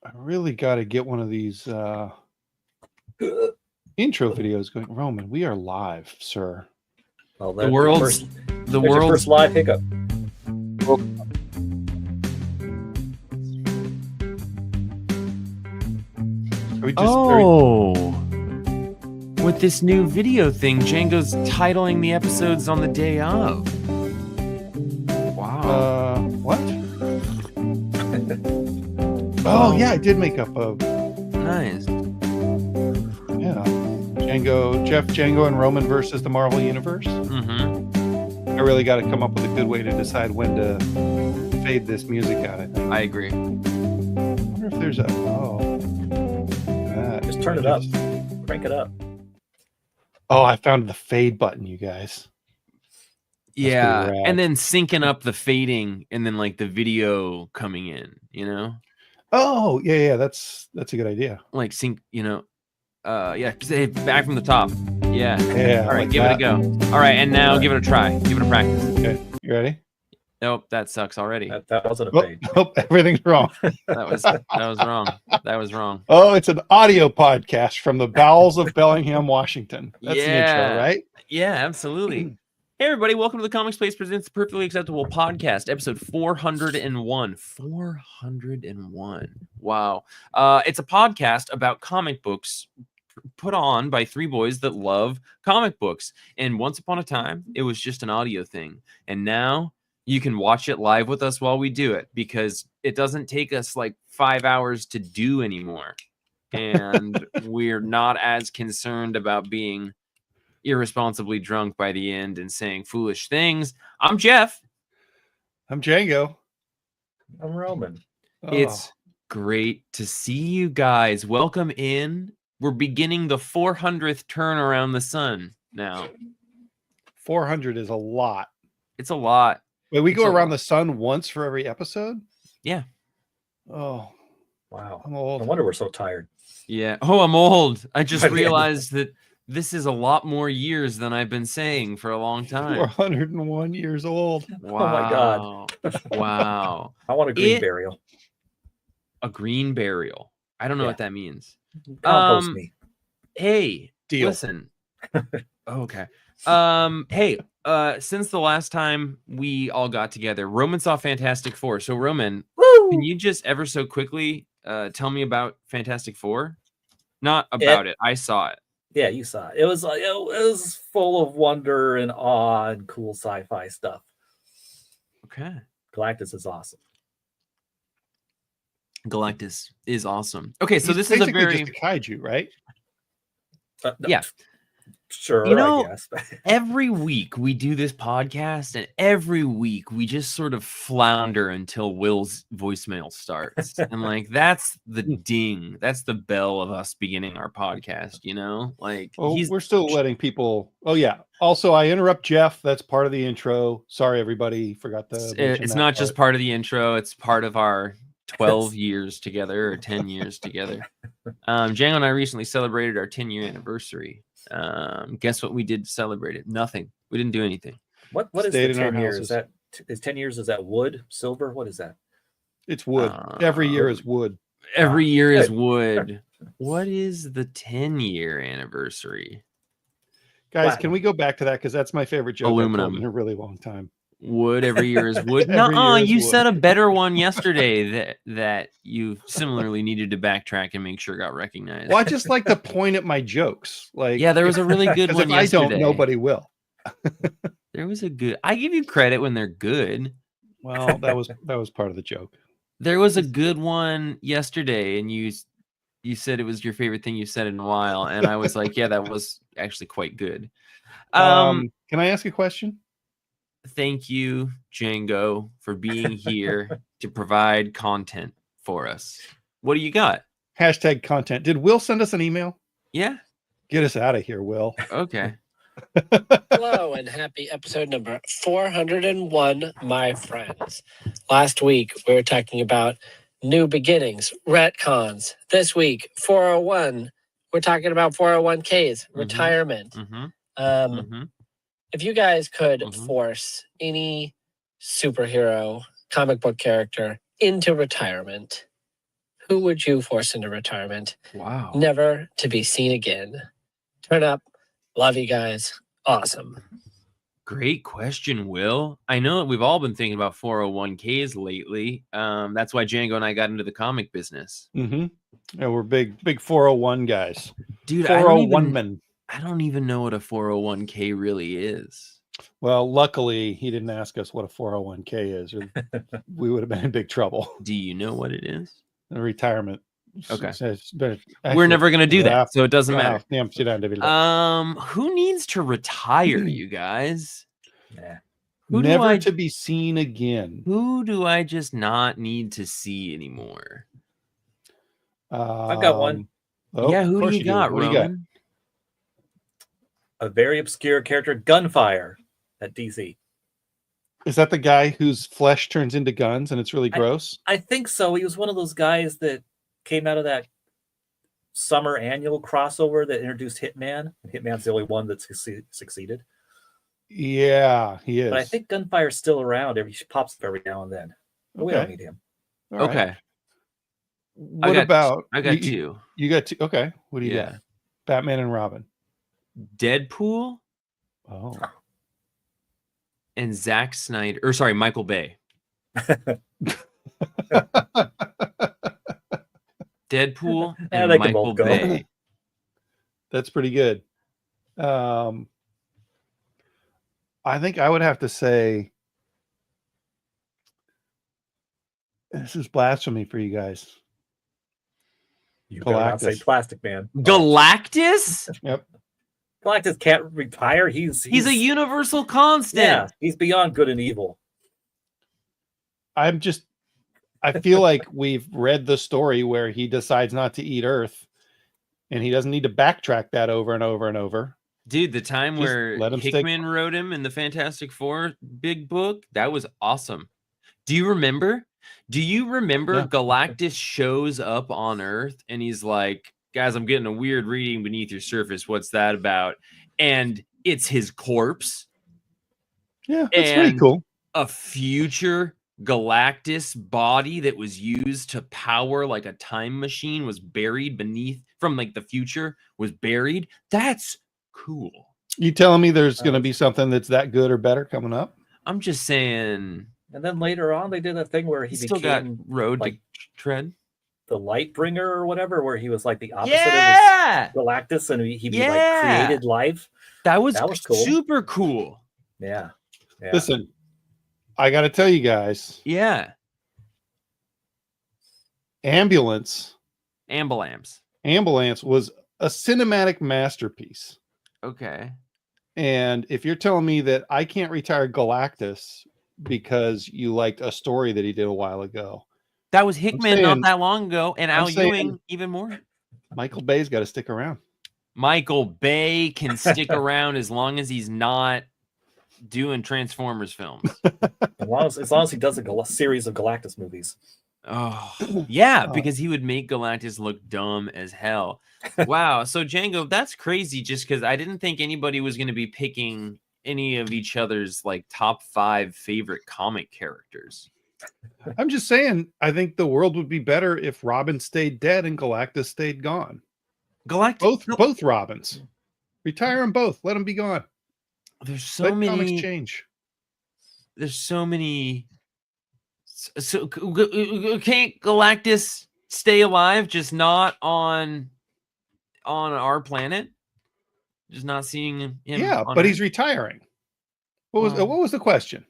I really got to get one of these intro videos going. Roman, we are live, sir. Well, The world's your first live hiccup. With this new video thing, Django's titling the episodes on the day of. Wow. What? Oh yeah, I did make up a Nice. yeah. Django and Roman versus the Marvel Universe. Mm-hmm. I really got to come up with a good way to decide when to fade this music out. I think. I agree. I wonder if there's a Just turn it up. Crank it up. Oh, I found the fade button, you guys. Yeah, pretty rad. and then syncing up the fading and then like the video coming in, you know? Oh, yeah, that's a good idea. Like sync, you know. Yeah, say back from the top. Yeah. Yeah. All right, like give that. it a go. All right, and now give it a try. Give it a practice. Okay, you ready? Nope, that sucks already. That wasn't a fade. Oh, everything's wrong. That was wrong. That was wrong. Oh, it's an audio podcast from the bowels of Bellingham, Washington. That's the intro, right? Yeah, absolutely. Hey, everybody. Welcome to the Comics Place Presents the Perfectly Acceptable Podcast, episode 401. 401. Wow. It's a podcast about comic books put on by three boys that love comic books. And once upon a time, it was just an audio thing. And now you can watch it live with us while we do it because it doesn't take us like 5 hours to do anymore. And we're not as concerned about being irresponsibly drunk by the end and saying foolish things. I'm Jeff. I'm Django. I'm Roman. Oh, It's great to see you guys. Welcome in. We're beginning the 400th turn around the sun now. 400 is a lot. It's a lot. Wait, we It's go a around lot. the sun once for every episode? Yeah. Oh, Wow. I'm No old. wonder we're so tired. Yeah. Oh, I'm old. I just realized that this is a lot more years than I've been saying for a long time. 401 years old. Wow. Oh my God. Wow. I want a green burial. A green burial. I don't know Yeah. what that means. Compost me. Hey, Deal. listen. Okay. Hey, since the last time we all got together, Roman saw Fantastic Four. So Roman, can you just ever so quickly tell me about Fantastic Four? Not about it. I saw it. Yeah, you saw it. It was like it was full of wonder and awe and cool sci-fi stuff. Okay. Galactus is awesome. Galactus is awesome. Okay, so He's this is a basically very just a kaiju, right? No, Yeah. Sure, You know, I guess. every week we do this podcast, and every week we just sort of flounder until Will's voicemail starts. And like that's the ding, that's the bell of us beginning our podcast, you know? Like Oh, we're still letting people. Oh, yeah. Also, I interrupt Jeff. That's part of the intro. Sorry, everybody. Forgot to mention it's that not just part. part of the intro, it's part of our 12 years together or 10 years together. Django and I recently celebrated our 10-year anniversary. Guess what we did to celebrate it? Nothing. We didn't do anything. What is Stayed the in our 10 years? houses. Is 10 years? Is that wood, silver? What is that? It's wood. Every year is wood. Every year is good. wood. What is the 10-year anniversary? Guys, Platinum. can we go back to that? Because that's my favorite joke I've Aluminum. told in a really long time. Wood every year is wood. Every No, year is you wood. said a better one yesterday that you similarly needed to backtrack and make sure got recognized. Well, I just like to point at my jokes. Like, Yeah, there was a really good 'cause one if I yesterday. don't, nobody will. There was a good. I give you credit when they're good. Well, that was part of the joke. There was a good one yesterday, and you said it was your favorite thing you said in a while, and I was like, yeah, that was actually quite good. Can I ask a question? Thank you, Django, for being here to provide content for us. What do you got? Hashtag content. Did Will send us an email? Yeah. Get us out of here, Will. Okay. Hello and happy episode number 401, my friends. Last week we were talking about new beginnings, retcons. This week, 401, we're talking about 401ks, retirement. If you guys could force any superhero comic book character into retirement, who would you force into retirement, Wow. never to be seen again? Turn up. Love you guys. Awesome. Great question, Will. I know that we've all been thinking about 401ks lately. That's why Django and I got into the comic business. Mm-hmm. Yeah, we're big 401 guys. Dude, 401 men. I don't even know what a 401k really is. Well, luckily he didn't ask us what a 401k is, or we would have been in big trouble. Do you know what it is? A retirement. Okay. But We're never going to do that, so it doesn't matter. Yeah, Who needs to retire, you guys? Yeah. Who do never I- to be seen again. Who do I just not need to see anymore? I've got one. Yeah, of who do course you got, What do you got? Roman? A very obscure character, Gunfire, at DC. Is that the guy whose flesh turns into guns and it's really gross? I think so. He was one of those guys that came out of that summer annual crossover that introduced Hitman. Hitman's the only one that succeeded. Yeah, he is. But I think Gunfire's still around. He pops up every now and then. But we don't need him. All right. Okay. What about I got two. You got two. Okay. What do you got? Batman and Robin. Deadpool Oh. and Zack Snyder, or sorry, Michael Bay. Deadpool Yeah, and they can Michael both go. Bay. That's pretty good. I think I would have to say this is blasphemy for you guys. You better not say Galactus. Plastic Man. Galactus? Yep. Galactus can't retire. He's He's a universal constant. yeah. He's beyond good and evil. I feel like we've read the story where he decides not to eat Earth and he doesn't need to backtrack that over and over and over. Dude, the time Just where let him stick- Hickman wrote him in the Fantastic Four big book, that was awesome. Do you remember? Yeah. Galactus shows up on Earth and he's like, guys, I'm getting a weird reading beneath your surface. What's that about? And it's his corpse. Yeah, that's pretty And- cool. A future Galactus body that was used to power like a time machine was buried beneath from like the future was buried. That's cool. You telling me there's going to be something that's that good or better coming up? I'm just saying. And then later on, they did a thing where he He's still got became road like to tread. the Lightbringer or whatever, where he was like the opposite Yeah, of Galactus, and he Yeah. like created life. that was cool. super cool. Yeah. Yeah. Listen, I got to tell you guys, Yeah, Ambulance was a cinematic masterpiece. Okay. And if you're telling me that I can't retire Galactus because you liked a story that he did a while ago, That was Hickman saying- not that long ago, and I'm Al saying- Ewing even more. Michael Bay's got to stick around. Michael Bay can stick around as long as he's not doing Transformers films. As long as he does a series of Galactus movies. Oh, yeah, Oh. because he would make Galactus look dumb as hell. Wow. So, Django, that's crazy just because I didn't think anybody was going to be picking any of each other's like top 5 favorite comic characters. I'm just saying, I think the world would be better if Robin stayed dead and Galactus stayed gone. Galactus. Both Robins. Retire them both. Let them be gone. There's so Let many. comics change. There's so many. So can't Galactus stay alive? Just not on our planet. Just not seeing him. Yeah, on but Earth? he's retiring. What was Wow. what was the question?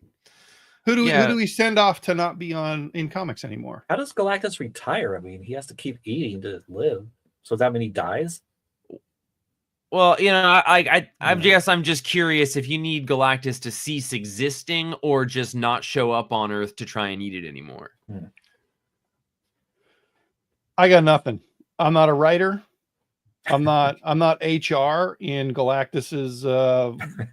Who do Yeah. we send off to not be in comics anymore? How does Galactus retire? I mean, he has to keep eating to live. So does that mean he dies? Well, I Yeah. guess I'm just curious if you need Galactus to cease existing or just not show up on Earth to try and eat it anymore. I got nothing. I'm not a writer. I'm not HR in Galactus's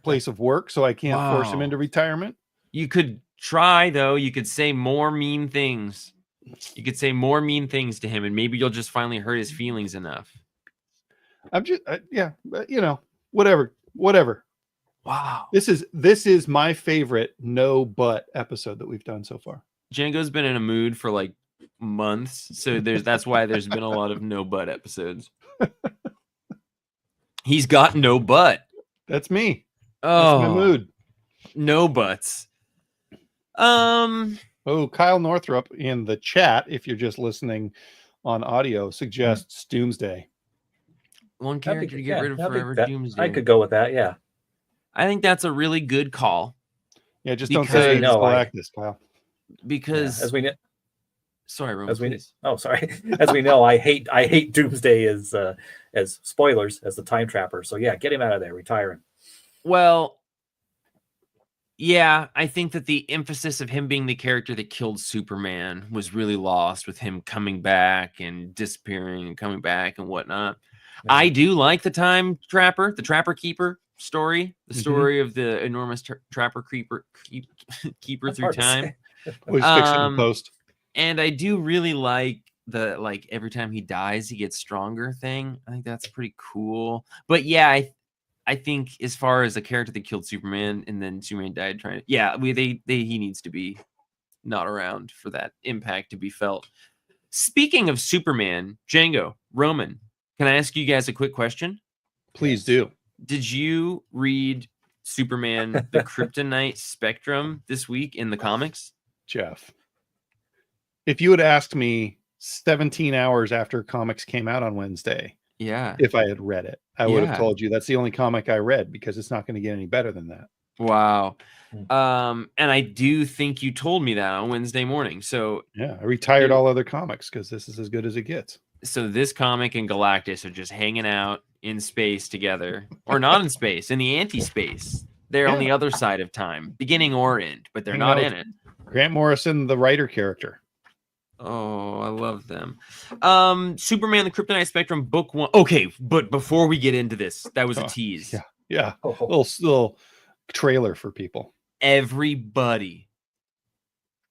place of work, so I can't force him Wow. into retirement. You could try though. You could say more mean things. You could say more mean things to him, and maybe you'll just finally hurt his feelings enough. I'm just yeah, but, whatever. Wow. This is my favorite no but episode that we've done so far. Django's been in a mood for like months, so that's why there's been a lot of no butt episodes. He's got no butt. That's me. That's my mood. No butts. Oh, Kyle Northrup in the chat, if you're just listening on audio, suggests Doomsday. One character to get rid of forever. Doomsday. I could go with that. Yeah. I think that's a really good call. Yeah, just don't say it's Galactus, Kyle. Because as we know, sorry, Roman, as we know, I hate Doomsday as spoilers as the time trapper. So yeah, get him out of there, retire him. Well, yeah, I think that the emphasis of him being the character that killed Superman was really lost with him coming back and disappearing and coming back and whatnot. Yeah. I do like the time trapper, the trapper keeper story, the story of the enormous trapper keeper through time. Always fix it in post. And I do really like the every time he dies he gets stronger thing. I think that's pretty cool. But yeah, I think as far as the character that killed Superman and then Superman died trying to, he needs to be not around for that impact to be felt. Speaking of Superman, Django, Roman, can I ask you guys a quick question? Please do. Did you read Superman, the Kryptonite Spectrum this week in the comics? Jeff, if you had asked me 17 hours after comics came out on Wednesday, if I had read it, I would have told you that's the only comic I read because it's not going to get any better than that. Wow. And I do think you told me that on Wednesday morning. So yeah, I retired all other comics because this is as good as it gets. So this comic and Galactus are just hanging out in space together, or not in space, in the anti-space. They're on the other side of time, beginning or end, but they're not in it. Grant Morrison, the writer character. Oh, I love them. Superman, the Kryptonite Spectrum, book 1. Okay, but before we get into this, that was a tease. Yeah. Little trailer for people. Everybody,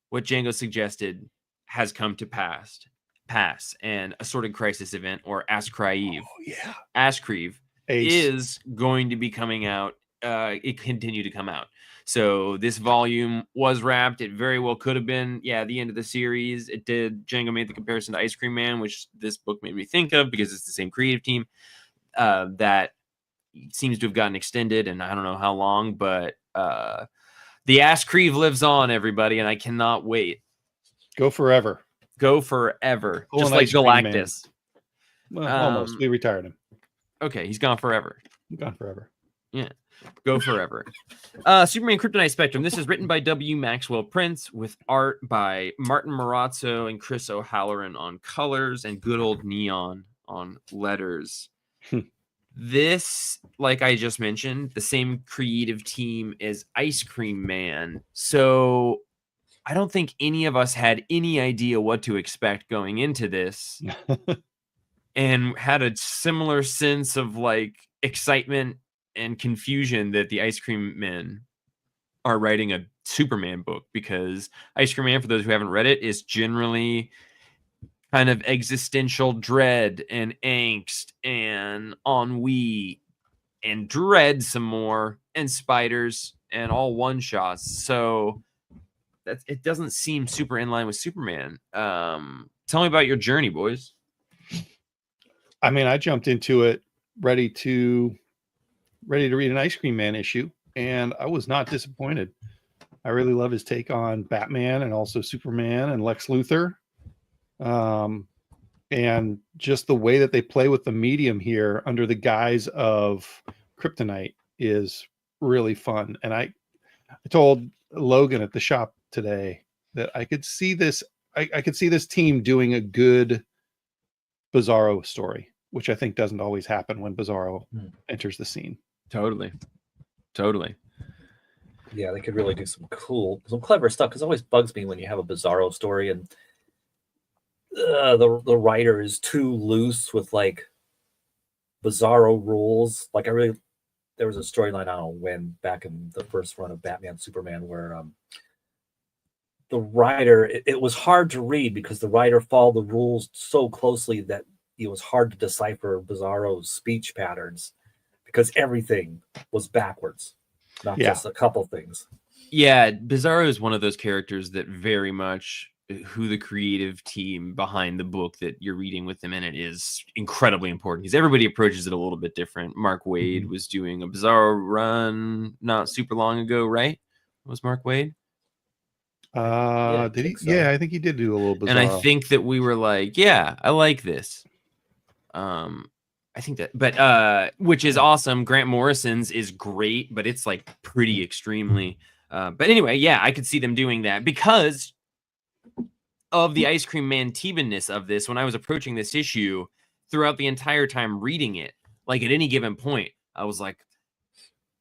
what Django suggested has come to pass. And Assorted Crisis Event, or Ascrive. Ascrive is going to be coming out. It continued to come out. So this volume was wrapped. It very well could have been, the end of the series. It did. Django made the comparison to Ice Cream Man, which this book made me think of because it's the same creative team. That seems to have gotten extended, and I don't know how long, but the Ascrive lives on, everybody, and I cannot wait. Go forever. Just like Galactus. Well, almost. We retired him. Okay, he's gone forever. Yeah, go forever. Superman Kryptonite Spectrum. This is written by W. Maxwell Prince with art by Martin Morazzo and Chris O'Halloran on colors and good old Neon on letters. This, like I just mentioned, the same creative team as Ice Cream Man. So I don't think any of us had any idea what to expect going into this and had a similar sense of excitement and confusion that the Ice Cream Men are writing a Superman book, because Ice Cream Man, for those who haven't read it, is generally kind of existential dread and angst and ennui and dread some more and spiders and all one shots. So it doesn't seem super in line with Superman. Tell me about your journey, boys. I mean, I jumped into it ready to read an Ice Cream Man issue, and I was not disappointed. I really love his take on Batman and also Superman and Lex Luthor. And just the way that they play with the medium here under the guise of kryptonite is really fun. And I told Logan at the shop today that I could see this. I could see this team doing a good Bizarro story, which I think doesn't always happen when Bizarro enters the scene. Totally. Yeah, they could really do some clever stuff, because it always bugs me when you have a Bizarro story and the writer is too loose with Bizarro rules. There was a storyline, I don't know when, back in the first run of Batman Superman, where the writer, it was hard to read because the writer followed the rules so closely that it was hard to decipher Bizarro's speech patterns, because everything was backwards, not just a couple things. Yeah, Bizarro is one of those characters that very much who the creative team behind the book that you're reading with them in it is incredibly important, because everybody approaches it a little bit different. Mark Wade was doing a Bizarro run not super long ago, right? Was Mark Wade? I Did he? think so. Yeah, I think he did do a little Bizarro. And I think that we were like, yeah, I like this. I think that, but which is awesome. Grant Morrison's is great, but it's like pretty extremely. But anyway, yeah, I could see them doing that because of the Ice Cream Man Tebanness of this. When I was approaching this issue, throughout the entire time reading it, like at any given point, I was like,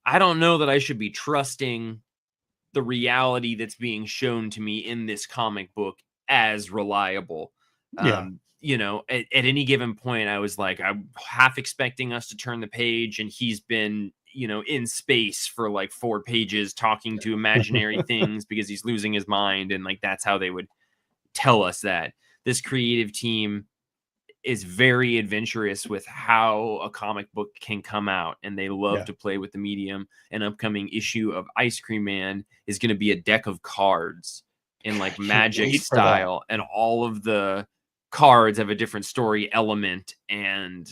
I don't know that I should be trusting the reality that's being shown to me in this comic book as reliable. Yeah. You know, at any given point, I was like, I'm half expecting us to turn the page, and he's been, you know, in space for like 4 pages talking to imaginary things because he's losing his mind. And like, that's how they would tell us that. This creative team is very adventurous with how a comic book can come out, and they love to play with the medium. An upcoming issue of Ice Cream Man is going to be a deck of cards in like Magic style, and all of the cards have a different story element and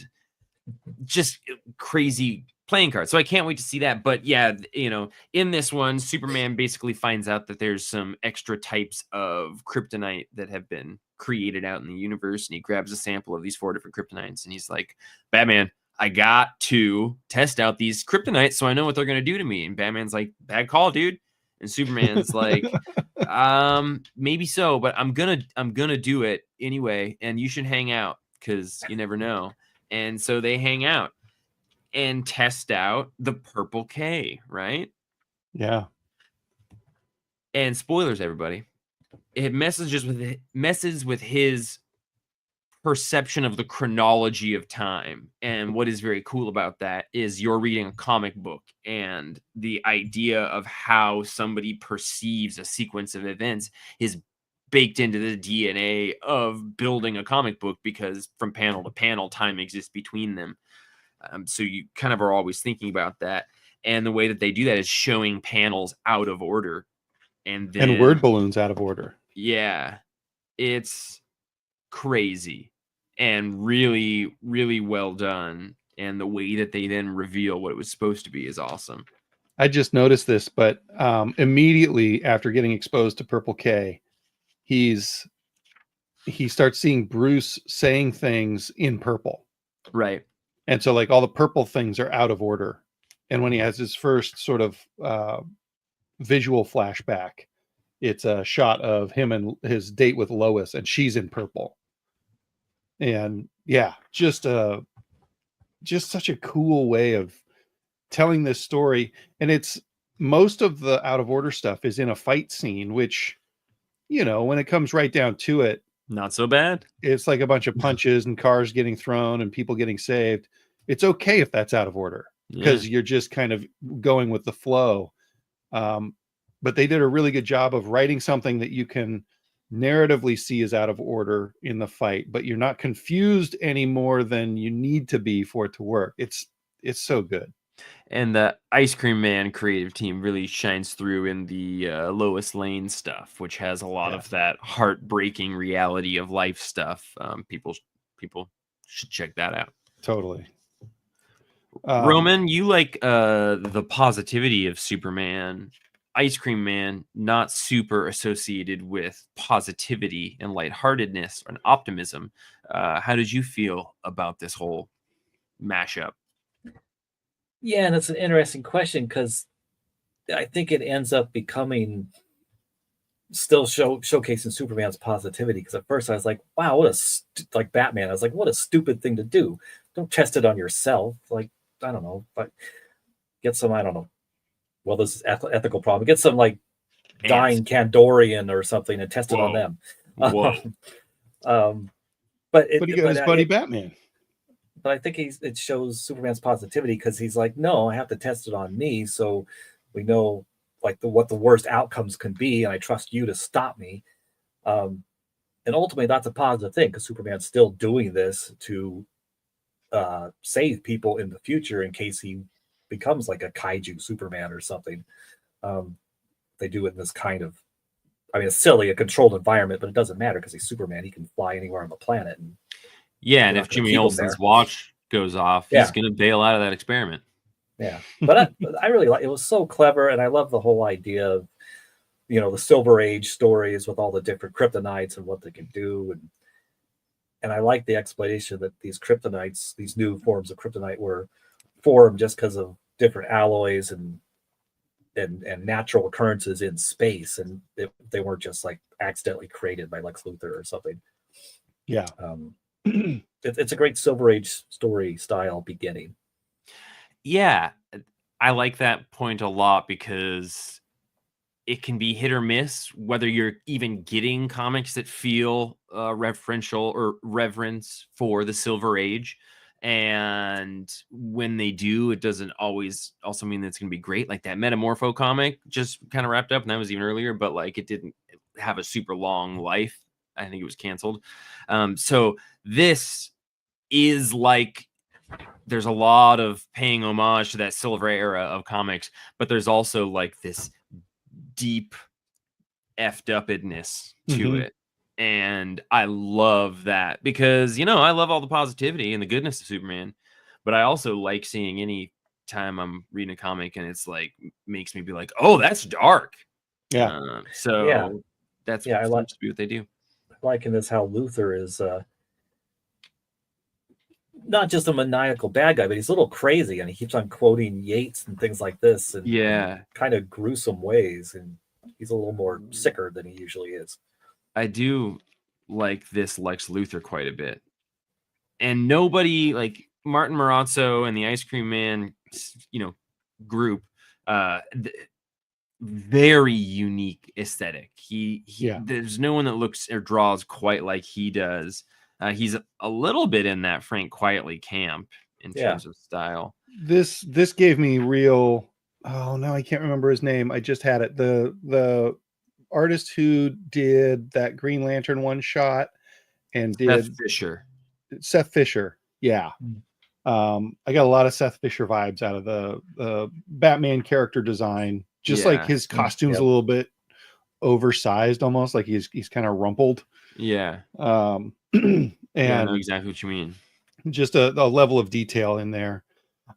just crazy playing cards. So I can't wait to see that. But yeah, you know, in this one, Superman basically finds out that there's some extra types of kryptonite that have been created out in the universe, and he grabs a sample of these 4 different kryptonites, and he's like, Batman, I got to test out these kryptonites so I know what they're going to do to me. And Batman's like, bad call, dude. And Superman's like, maybe so, but I'm gonna do it anyway, and you should hang out because you never know. And so they hang out and test out the Purple K, right? Yeah. And spoilers, everybody. It messes with his perception of the chronology of time. And what is very cool about that is you're reading a comic book, and the idea of how somebody perceives a sequence of events is baked into the DNA of building a comic book, because from panel to panel, time exists between them. So you kind of are always thinking about that. And the way that they do that is showing panels out of order. And then word balloons out of order. Yeah. It's crazy and really, really well done. And the way that they then reveal what it was supposed to be is awesome. I just noticed this, but immediately after getting exposed to Purple K, he starts seeing Bruce saying things in purple. Right. And so like all the purple things are out of order. And when he has his first sort of visual flashback, it's a shot of him and his date with Lois, and she's in purple. And yeah, just such a cool way of telling this story. And it's most of the out of order stuff is in a fight scene, which, you know, when it comes right down to it, not so bad. It's like a bunch of punches and cars getting thrown and people getting saved. It's okay if that's out of order, because you're just kind of going with the flow. But they did a really good job of writing something that you can narratively see is out of order in the fight, but you're not confused any more than you need to be for it to work. It's so good. And the Ice Cream Man creative team really shines through in the Lois Lane stuff, which has a lot of that heartbreaking reality of life stuff. People should check that out. Totally. Roman, you like the positivity of Superman. Ice Cream Man, not super associated with positivity and lightheartedness and optimism. How did you feel about this whole mashup? Yeah, and it's an interesting question, because I think it ends up becoming still showcasing Superman's positivity. Because at first I was like, wow, like Batman, I was like, what a stupid thing to do. Don't test it on yourself. Like, I don't know, but get some, I don't know. Well, this is ethical problem. Get some like dying Kandorian or something and test it on them. Whoa. But he got his buddy Batman. But I think it shows Superman's positivity, because he's like, no, I have to test it on me, so we know like what the worst outcomes can be, and I trust you to stop me. And ultimately, that's a positive thing, because Superman's still doing this to save people in the future in case he becomes like a kaiju Superman or something. They do it in this kind of I mean, it's silly, a controlled environment, but it doesn't matter because he's Superman. He can fly anywhere on the planet. And Yeah, and They're if not gonna Jimmy keep him Olsen's there. watch goes off, Yeah. he's going to bail out of that experiment. yeah, but I really like it. Was so clever, and I love the whole idea of the Silver Age stories with all the different kryptonites and what they can do, and I like the explanation that these kryptonites, these new forms of kryptonite, were formed just because of different alloys and natural occurrences in space, and they weren't just like accidentally created by Lex Luthor or something. Yeah. It's a great Silver Age story style beginning. Yeah, I like that point a lot because it can be hit or miss whether you're even getting comics that feel referential or reverence for the Silver Age. And when they do, it doesn't always also mean that it's going to be great. Like that Metamorpho comic just kind of wrapped up, and that was even earlier, but like it didn't have a super long life. I think it was canceled. So this is like, there's a lot of paying homage to that Silver era of comics, but there's also like this deep effed upness to it. And I love that because, I love all the positivity and the goodness of Superman, but I also like seeing any time I'm reading a comic and it's like, makes me be like, oh, that's dark. Yeah. So that's I like to be what they do. Liking this how Luthor is not just a maniacal bad guy, but he's a little crazy, and he keeps on quoting Yeats and things like this, and kind of gruesome ways, and he's a little more sicker than he usually is. I do like this Lex Luthor quite a bit, and nobody like Martin Morazzo and the Ice Cream Man, group, very unique aesthetic. There's no one that looks or draws quite like he does. He's a little bit in that Frank Quietly camp in terms of style. This gave me real. Oh no, I can't remember his name. I just had it. The artist who did that Green Lantern one shot and did Seth Fisher. Yeah. I got a lot of Seth Fisher vibes out of the Batman character design. Just like his costume's a little bit oversized, almost like he's kind of rumpled. Yeah. And I know exactly what you mean. Just a level of detail in there.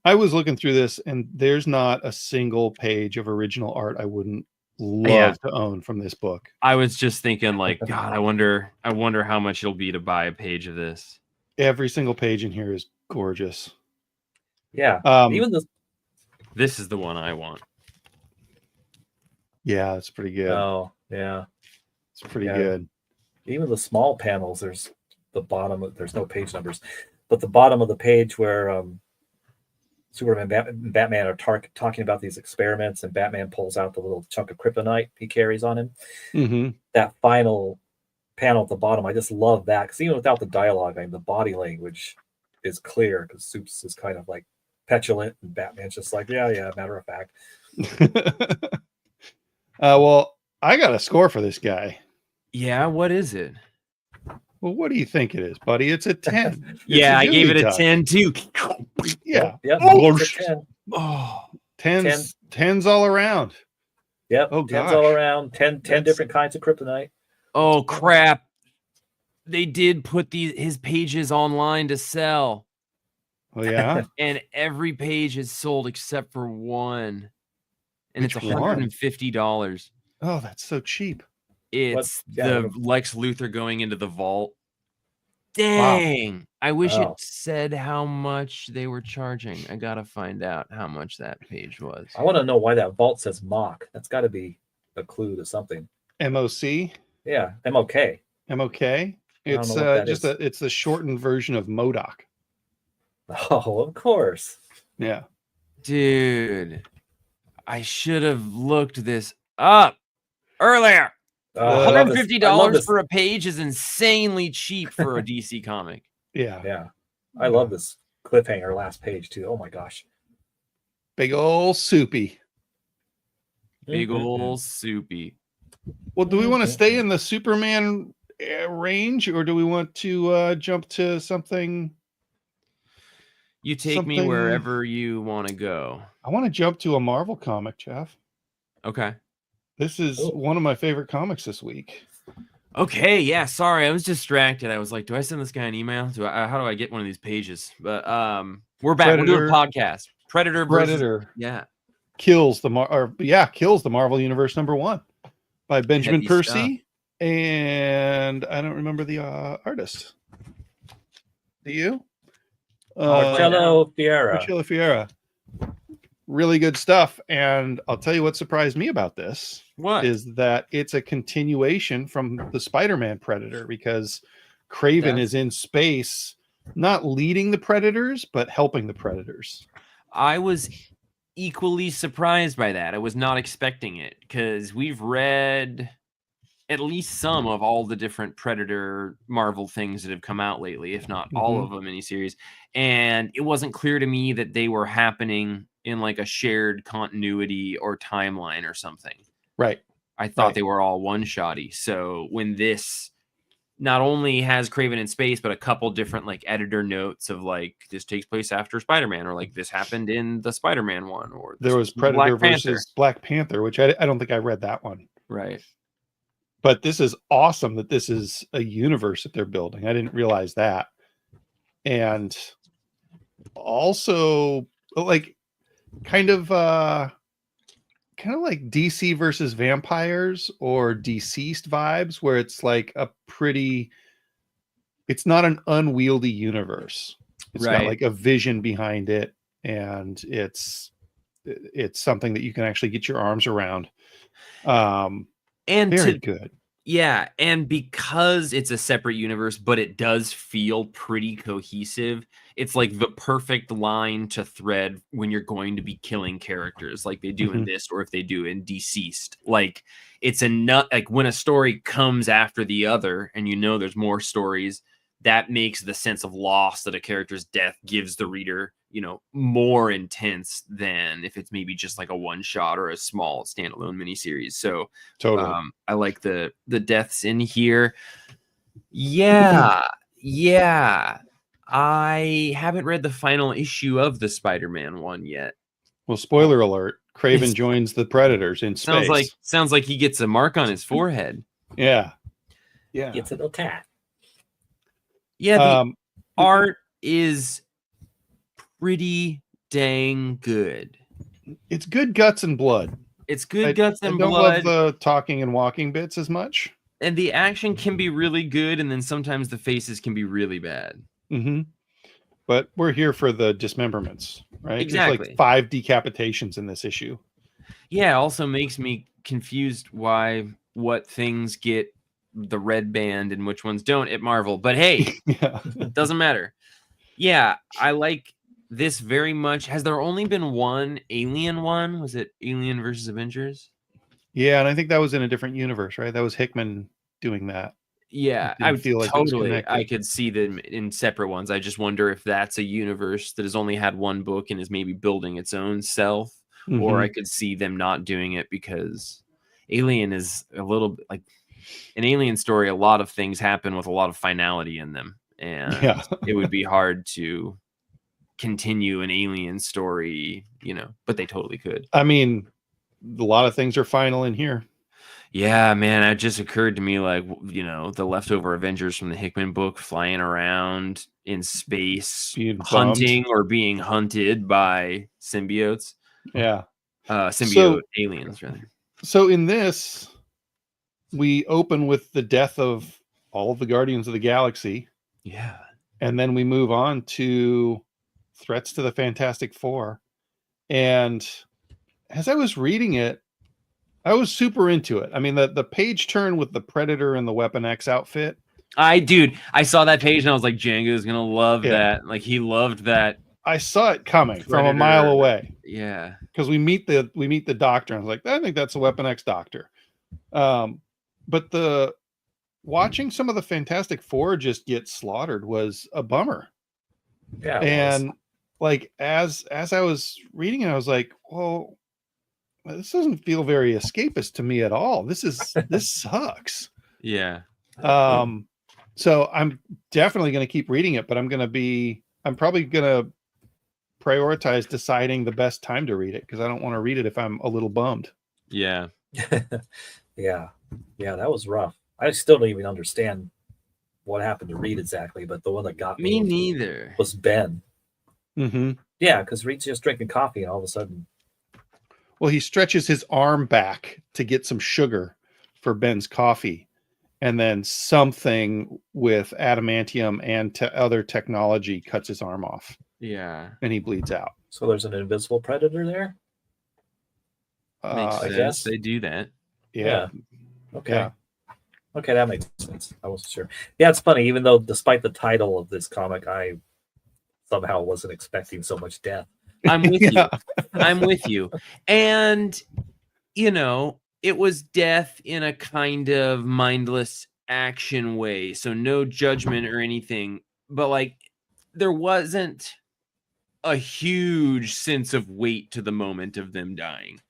I was looking through this, and there's not a single page of original art I wouldn't love to own from this book. I was just thinking, like, God, I wonder how much it'll be to buy a page of this. Every single page in here is gorgeous. Yeah. Even this is the one I want. Yeah, it's pretty good. Oh, yeah. It's pretty good. Even the small panels, there's the bottom, there's no page numbers, but the bottom of the page where Superman and Batman are talking about these experiments, and Batman pulls out the little chunk of kryptonite he carries on him. Mm-hmm. That final panel at the bottom, I just love that, because even without the dialogue, the body language is clear, because Supes is kind of like petulant, and Batman's just like, yeah, matter of fact. Well, I got a score for this guy. Yeah, what is it? Well, what do you think it is, buddy? It's a 10. Yeah, I gave it a 10 too. Yeah. Yep. Oh, 10. Oh, 10's all around. Yep. Oh, 10's all around. 10 different kinds of kryptonite. Oh crap! They did put his pages online to sell. Oh yeah. And every page is sold except for one, and Which it's $150. Oh, that's so cheap. It's the Lex Luthor going into the vault. Dang! Wow. I wish it said how much they were charging. I gotta find out how much that page was. I want to know why that vault says mock. That's got to be a clue to something. MOC. Yeah, MOK. MOK. It's it's the shortened version of MODOK. Oh, of course. Yeah. Dude, I should have looked this up earlier. $150 for a page is insanely cheap for a DC comic. Yeah. I love this cliffhanger last page too. Oh my gosh. Big old soupy. Big old soupy. Well, do we want to stay in the Superman range, or do we want to jump to something? You take me wherever you want to go. I want to jump to a Marvel comic, Jeff. Okay. This is Cool. one of my favorite comics this week. Okay, yeah, sorry, I was distracted. I was like, do I send this guy an email? How do I get one of these pages? But we're back. We're doing a podcast. Predator versus yeah. kills the Marvel Universe #1 by Benjamin Heavy Percy, and I don't remember the artist. Do you? Marcello Fiera. Marcello Fiera. Really good stuff. And I'll tell you what surprised me about this. What? Is that it's a continuation from the Spider-Man Predator, because Kraven is in space, not leading the Predators, but helping the Predators. I was equally surprised by that. I was not expecting it, because we've read at least some of all the different Predator Marvel things that have come out lately, if not all of them miniseries. And it wasn't clear to me that they were happening in like a shared continuity or timeline or something. Right. I thought they were all one-shotty. So when this not only has Kraven in space, but a couple different like editor notes of like, this takes place after Spider-Man, or like this happened in the Spider-Man one, or there was Predator versus Black Panther, which I don't think I read that one. Right. But this is awesome that this is a universe that they're building. I didn't realize that. And also like kind of like DC versus vampires or Deceased vibes, where it's like it's not an unwieldy universe. It's got like a vision behind it, and it's something that you can actually get your arms around. And very good. Yeah, and because it's a separate universe, but it does feel pretty cohesive, it's like the perfect line to thread when you're going to be killing characters like they do in this, or if they do in Deceased. Like, it's like when a story comes after the other and you know there's more stories, that makes the sense of loss that a character's death gives the reader, you know, more intense than if it's maybe just like a one shot or a small standalone miniseries. So totally, I like the deaths in here. Yeah, yeah. I haven't read the final issue of the Spider-Man one yet. Well, spoiler alert: Kraven joins the Predators in space. Sounds like he gets a mark on his forehead. Yeah. Gets a little tat. Yeah, the art is pretty dang good. It's good guts and blood. It's good guts and blood. I blood. don't love the talking and walking bits as much. And the action can be really good, and then sometimes the faces can be really bad. But we're here for the dismemberments, right? Exactly. There's like 5 decapitations in this issue. Yeah, it also makes me confused what things get the red band and which ones don't at Marvel. But hey, it doesn't matter. Yeah, I like this very much. Has there only been one Alien one? Was it Alien versus Avengers? Yeah, and I think that was in a different universe, right? That was Hickman doing that. Yeah, I feel like I could see them in separate ones. I just wonder if that's a universe that has only had one book and is maybe building its own self, or I could see them not doing it because Alien is a little bit like an Alien story. A lot of things happen with a lot of finality in them, and it would be hard to continue an Alien story, you know, but they totally could. I mean, a lot of things are final in here. Yeah, man, it just occurred to me, like, you know, the leftover Avengers from the Hickman book flying around in space, hunting or being hunted by symbiotes. Yeah. Symbiote aliens, rather. So in this, we open with the death of all of the Guardians of the Galaxy. Yeah. And then we move on to threats to the Fantastic Four. And as I was reading it, I was super into it. I mean, the page turn with the Predator and the Weapon X outfit. I saw that page and I was like, Django's going to love that. Like, he loved that. I saw it coming from a mile away. Yeah. Because we meet the doctor. And I was like, I think that's a Weapon X doctor. But watching some of the Fantastic Four just get slaughtered was a bummer. Yeah. And like, as I was reading it, I was like, well, this doesn't feel very escapist to me at all. This sucks. Yeah. So I'm definitely going to keep reading it, but I'm probably going to prioritize deciding the best time to read it, because I don't want to read it if I'm a little bummed. Yeah. Yeah, that was rough. I still don't even understand what happened to Reed exactly, but the one that got Me me neither. was Ben. Mm-hmm. Yeah, because Reed's just drinking coffee, and all of a sudden, Well, he stretches his arm back to get some sugar for Ben's coffee, and then something with adamantium and other technology cuts his arm off, Yeah, and he bleeds out. so there's an invisible predator there. makes Uh, I sense. guess. They do that. yeah. Okay. Yeah. Okay, that makes sense. I wasn't sure. Yeah, it's funny. Even though, despite the title of this comic, I somehow wasn't expecting so much death. I'm with Yeah. you. I'm with you. And, you know, it was death in a kind of mindless action way. So no judgment or anything. But, like, there wasn't a huge sense of weight to the moment of them dying.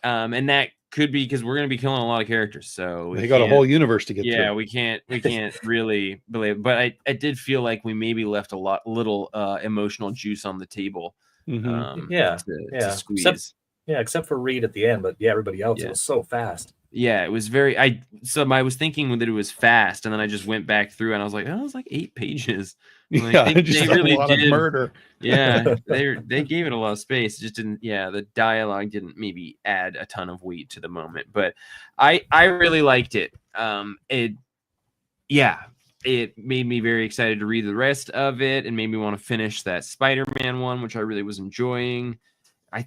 And that could be because we're going to be killing a lot of characters. So They got a whole universe to get yeah, through. we can't really believe. But I did feel like we maybe left a little emotional juice on the table. Mm-hmm. Yeah, to squeeze. Except for Reed at the end, but yeah, everybody else, Yeah. it was so fast. Yeah, it was very. I was thinking that it was fast, and then I just went back through, and I was like, oh, it was like 8 pages. Like, Yeah, they just really a lot of did. murder. Yeah, they gave it a lot of space. It just didn't. Yeah, the dialogue didn't maybe add a ton of weight to the moment, but I really liked it. It made me very excited to read the rest of it, and made me want to finish that Spider-Man one, which I really was enjoying. I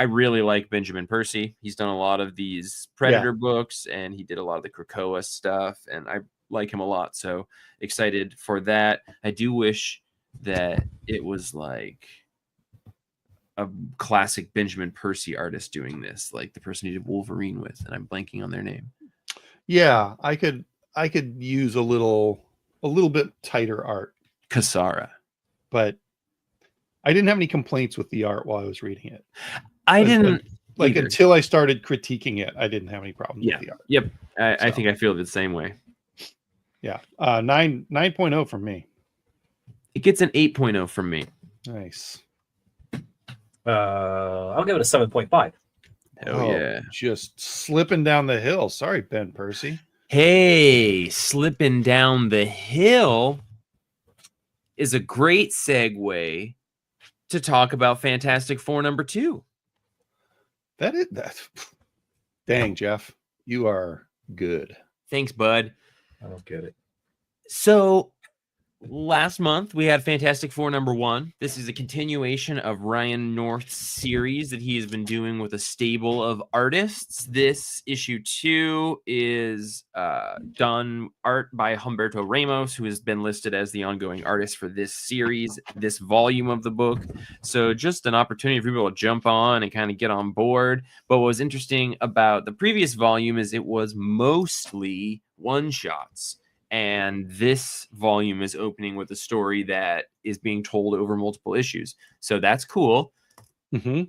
really like Benjamin Percy. He's done a lot of these Predator books, and he did a lot of the Krakoa stuff, and I like him a lot. So excited for that. I do wish that it was like a classic Benjamin Percy artist doing this, like the person he did Wolverine with, and I'm blanking on their name. Yeah, I could use a little bit tighter art, Kasara. but I didn't have any complaints with the art while I was reading it. I didn't like either. until I started critiquing it. I didn't have any problems with the art. Yep. I think I feel the same way. Yeah. 9.0 from me. It gets an 8.0 from me. Nice. I'll give it a 7.5. Hell yeah. Just slipping down the hill. Sorry, Ben Percy. Hey, slipping down the hill is a great segue to talk about Fantastic Four #2. That. Dang, Jeff, you are good. Thanks, bud. I don't get it. So last month we had Fantastic Four #1. This is a continuation of Ryan North's series that he has been doing with a stable of artists. This issue 2 is done art by Humberto Ramos, who has been listed as the ongoing artist for this series, this volume of the book. So just an opportunity for people to jump on and kind of get on board. But what was interesting about the previous volume is it was mostly one-shots. And this volume is opening with a story that is being told over multiple issues. So that's cool. Mm-hmm.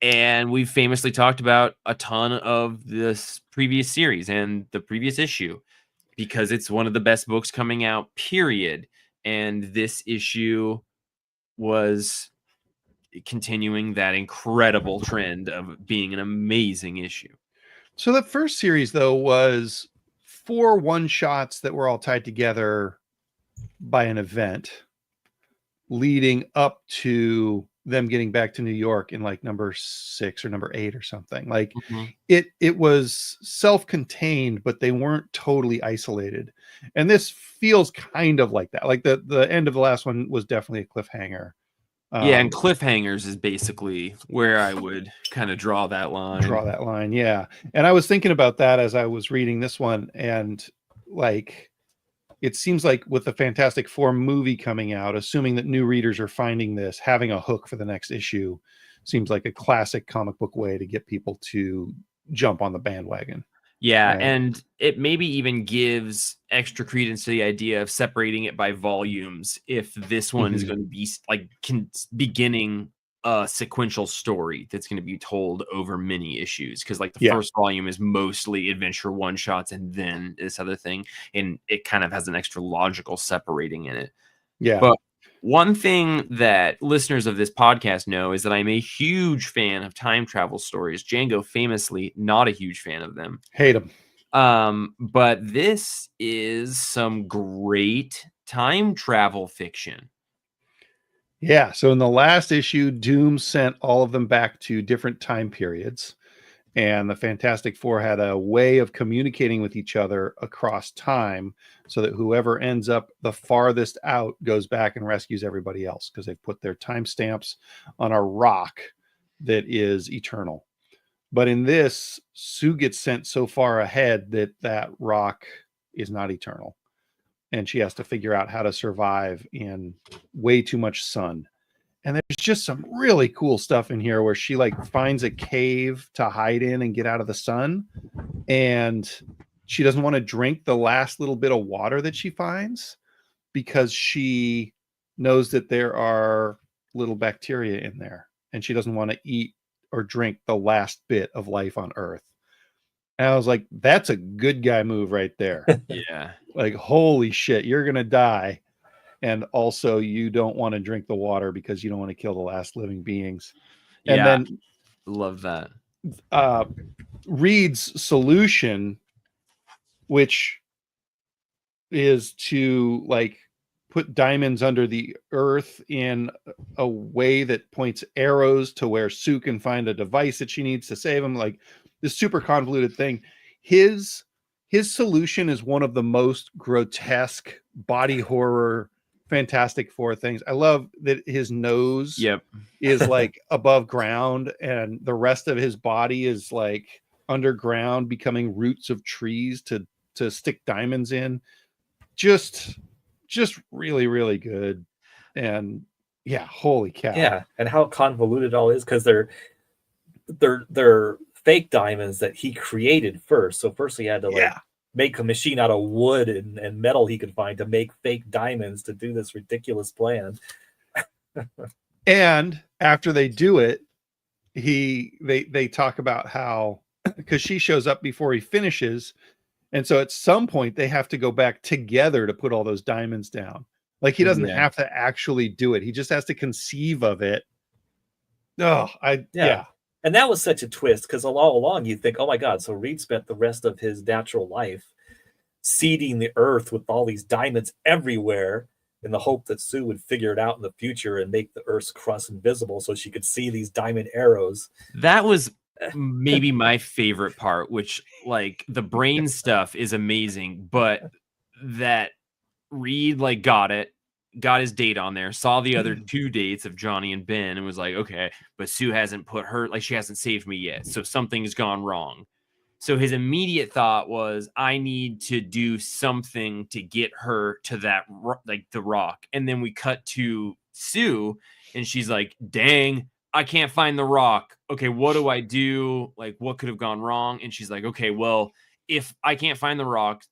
And we've famously talked about a ton of this previous series and the previous issue because it's one of the best books coming out, period. And this issue was continuing that incredible trend of being an amazing issue. So that first series, though, was 4 one-shots that were all tied together by an event leading up to them getting back to New York in like number 6 or number 8 or something. Like it was self-contained, but they weren't totally isolated. And this feels kind of like that. Like the end of the last one was definitely a cliffhanger. And cliffhangers is basically where I would kind of draw that line. Yeah. And I was thinking about that as I was reading this one, and like it seems like with the Fantastic Four movie coming out, assuming that new readers are finding this, having a hook for the next issue seems like a classic comic book way to get people to jump on the bandwagon. Yeah, right? and it maybe even gives extra credence to the idea of separating it by volumes if this one is going to be like beginning a sequential story that's going to be told over many issues, because like the first volume is mostly adventure one-shots and then this other thing, and it kind of has an extra logical separating in it. Yeah. But One thing that listeners of this podcast know is that I'm a huge fan of time travel stories. Django famously not a huge fan of them. Hate them. But this is some great time travel fiction. Yeah. So in the last issue, Doom sent all of them back to different time periods. And the Fantastic Four had a way of communicating with each other across time so that whoever ends up the farthest out goes back and rescues everybody else because they've put their timestamps on a rock that is eternal. But in this, Sue gets sent so far ahead that that rock is not eternal. And she has to figure out how to survive in way too much sun. And there's just some really cool stuff in here where she like finds a cave to hide in and get out of the sun. And she doesn't want to drink the last little bit of water that she finds because she knows that there are little bacteria in there. And she doesn't want to eat or drink the last bit of life on Earth. And I was like, that's a good guy move right there. Yeah. Like, holy shit, you're going to die. And also you don't want to drink the water because you don't want to kill the last living beings. And Yeah. then Love that. Reed's solution, which is to like put diamonds under the earth in a way that points arrows to where Sue can find a device that she needs to save him, like this super convoluted thing. His solution is one of the most grotesque body horror Fantastic Four things. I love that his nose is like above ground and the rest of his body is like underground, becoming roots of trees to stick diamonds in. Just really, really good. And yeah, holy cow. Yeah, and how convoluted it all is because they're fake diamonds that he created first. So first he had to like make a machine out of wood and metal he could find to make fake diamonds to do this ridiculous plan. And after they do it, they talk about how, because she shows up before he finishes, and so at some point they have to go back together to put all those diamonds down. Like he doesn't have to actually do it. He just has to conceive of it. Yeah. And that was such a twist because all along you think, oh my God, so Reed spent the rest of his natural life seeding the earth with all these diamonds everywhere in the hope that Sue would figure it out in the future and make the earth's crust invisible so she could see these diamond arrows. That was maybe my favorite part, which like the brain stuff is amazing, but that Reed like got his date on there, saw the other two dates of Johnny and Ben, and was like, okay, but Sue hasn't put her, like she hasn't saved me yet, so something's gone wrong. So his immediate thought was, I need to do something to get her to that, like the rock. And then we cut to Sue, and she's like, dang, I can't find the rock. Okay, what do I do? Like, what could have gone wrong? And she's like, okay, well, if I can't find the rock,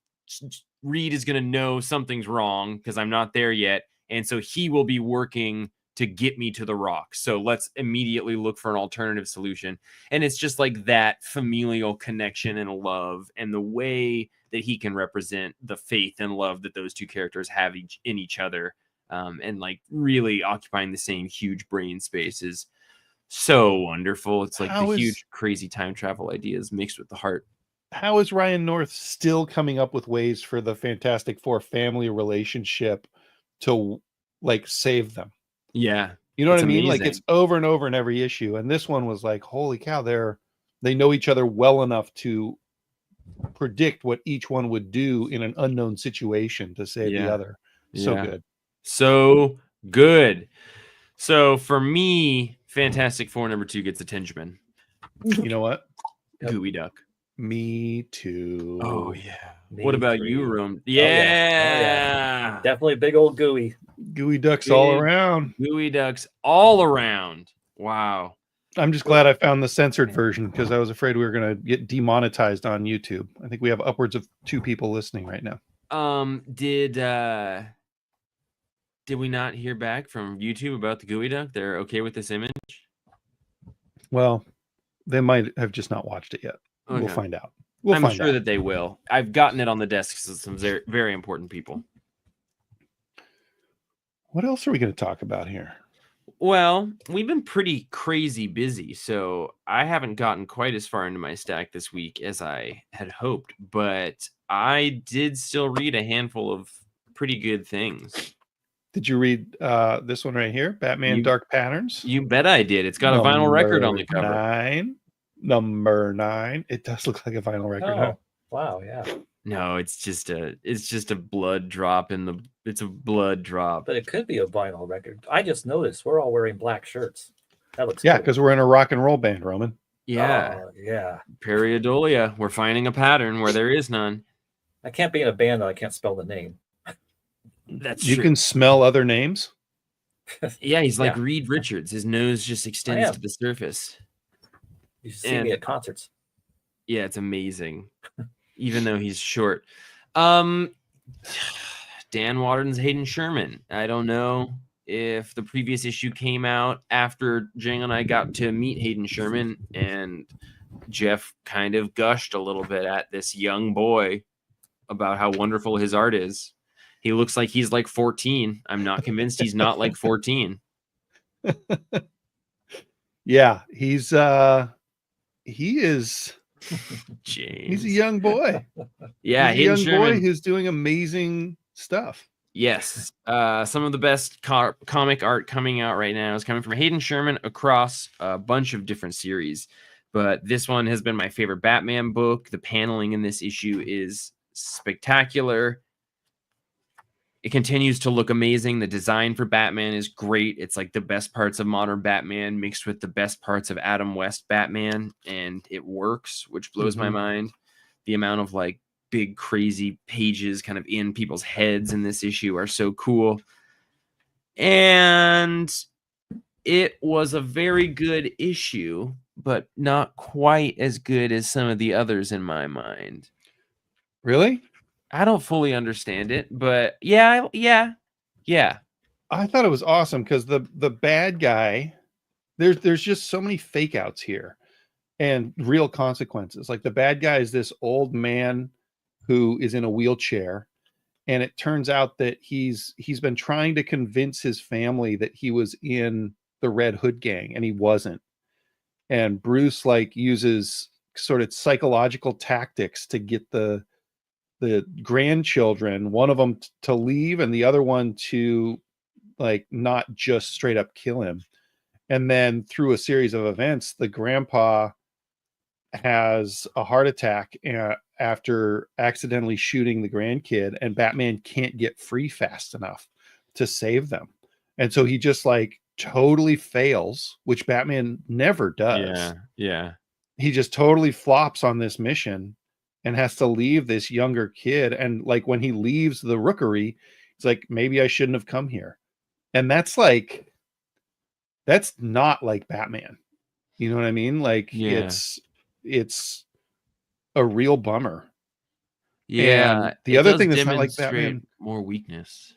Reed is going to know something's wrong because I'm not there yet. And so he will be working to get me to the rock. So let's immediately look for an alternative solution. And it's just like that familial connection and love and the way that he can represent the faith and love that those two characters have in each other. And like really occupying the same huge brain space is so wonderful. It's like huge, crazy time travel ideas mixed with the heart. How is Ryan North still coming up with ways for the Fantastic Four family relationship to like save them? Yeah. You know what I mean? Like it's over and over in every issue. And this one was like, holy cow, they know each other well enough to predict what each one would do in an unknown situation to save the other. So good. So good. So for me, Fantastic Four #2 gets a Tingeman. You know what? Gooey Duck. Me too. Oh yeah. What about you, Rome? Yeah. Definitely big old Gooey. Gooey Ducks all around. Gooey Ducks all around. Wow. I'm just glad I found the censored version because I was afraid we were going to get demonetized on YouTube. I think we have upwards of 2 people listening right now. Did we not hear back from YouTube about the Gooey Duck? They're okay with this image? Well, they might have just not watched it yet. Okay. We'll find out. I'm sure that they will. I've gotten it on the desks of some very, very important people. What else are we going to talk about here? Well, we've been pretty crazy busy, so I haven't gotten quite as far into my stack this week as I had hoped, but I did still read a handful of pretty good things. Did you read this one right here? Batman You- Dark Patterns? You bet I did. It's got a vinyl record on the cover. Number 9. It does look like a vinyl record. Huh? Oh, wow, yeah. No, it's just a blood drop it's a blood drop. But it could be a vinyl record. I just noticed we're all wearing black shirts. That looks Yeah, cool. because we're in a rock and roll band, Roman. Yeah. Oh, yeah. Periodolia. We're finding a pattern where there is none. I can't be in a band that I can't spell the name. That's You true. can smell other names. Yeah, he's like Yeah. Reed Richards. His nose just extends am. to the surface. You should see me at concerts. Yeah, it's amazing. Even though he's short. Dan Waterden's Hayden Sherman. I don't know if the previous issue came out after Django and I got to meet Hayden Sherman, and Jeff kind of gushed a little bit at this young boy about how wonderful his art is. He looks like he's like 14. I'm not convinced he's not like 14. Yeah, he is. James. He's a young boy. Yeah, he's a young Hayden Sherman. boy who's doing amazing stuff. Yes. Some of the best comic art coming out right now is coming from Hayden Sherman across a bunch of different series. But this one has been my favorite Batman book. The paneling in this issue is spectacular. It continues to look amazing. The design for Batman is great. It's like the best parts of modern Batman mixed with the best parts of Adam West Batman, and it works, which blows my mind. The amount of like big crazy pages kind of in people's heads in this issue are so cool. And it was a very good issue, but not quite as good as some of the others in my mind. Really? I don't fully understand it, but yeah. I thought it was awesome because the bad guy, there's just so many fake outs here and real consequences. Like the bad guy is this old man who is in a wheelchair, and it turns out that he's been trying to convince his family that he was in the Red Hood gang, and he wasn't. And Bruce like uses sort of psychological tactics to get the grandchildren, one of them to leave and the other one to like not just straight up kill him. And then through a series of events, the grandpa has a heart attack after accidentally shooting the grandkid, and Batman can't get free fast enough to save them. And so he just like totally fails, which Batman never does. Yeah. He just totally flops on this mission and has to leave this younger kid. And like when he leaves the rookery, it's like, maybe I shouldn't have come here. And that's not like Batman. You know what I mean? Like it's a real bummer. Yeah. And the other thing that's not like Batman, more weakness.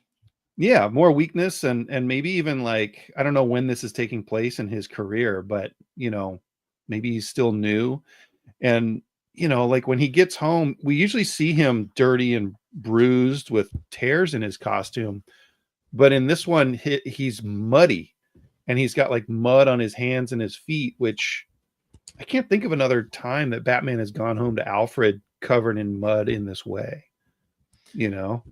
Yeah, more weakness and maybe even like, I don't know when this is taking place in his career, but you know, maybe he's still new. And you know, like when he gets home, we usually see him dirty and bruised with tears in his costume. But in this one, he's muddy and he's got like mud on his hands and his feet, which I can't think of another time that Batman has gone home to Alfred covered in mud in this way, you know?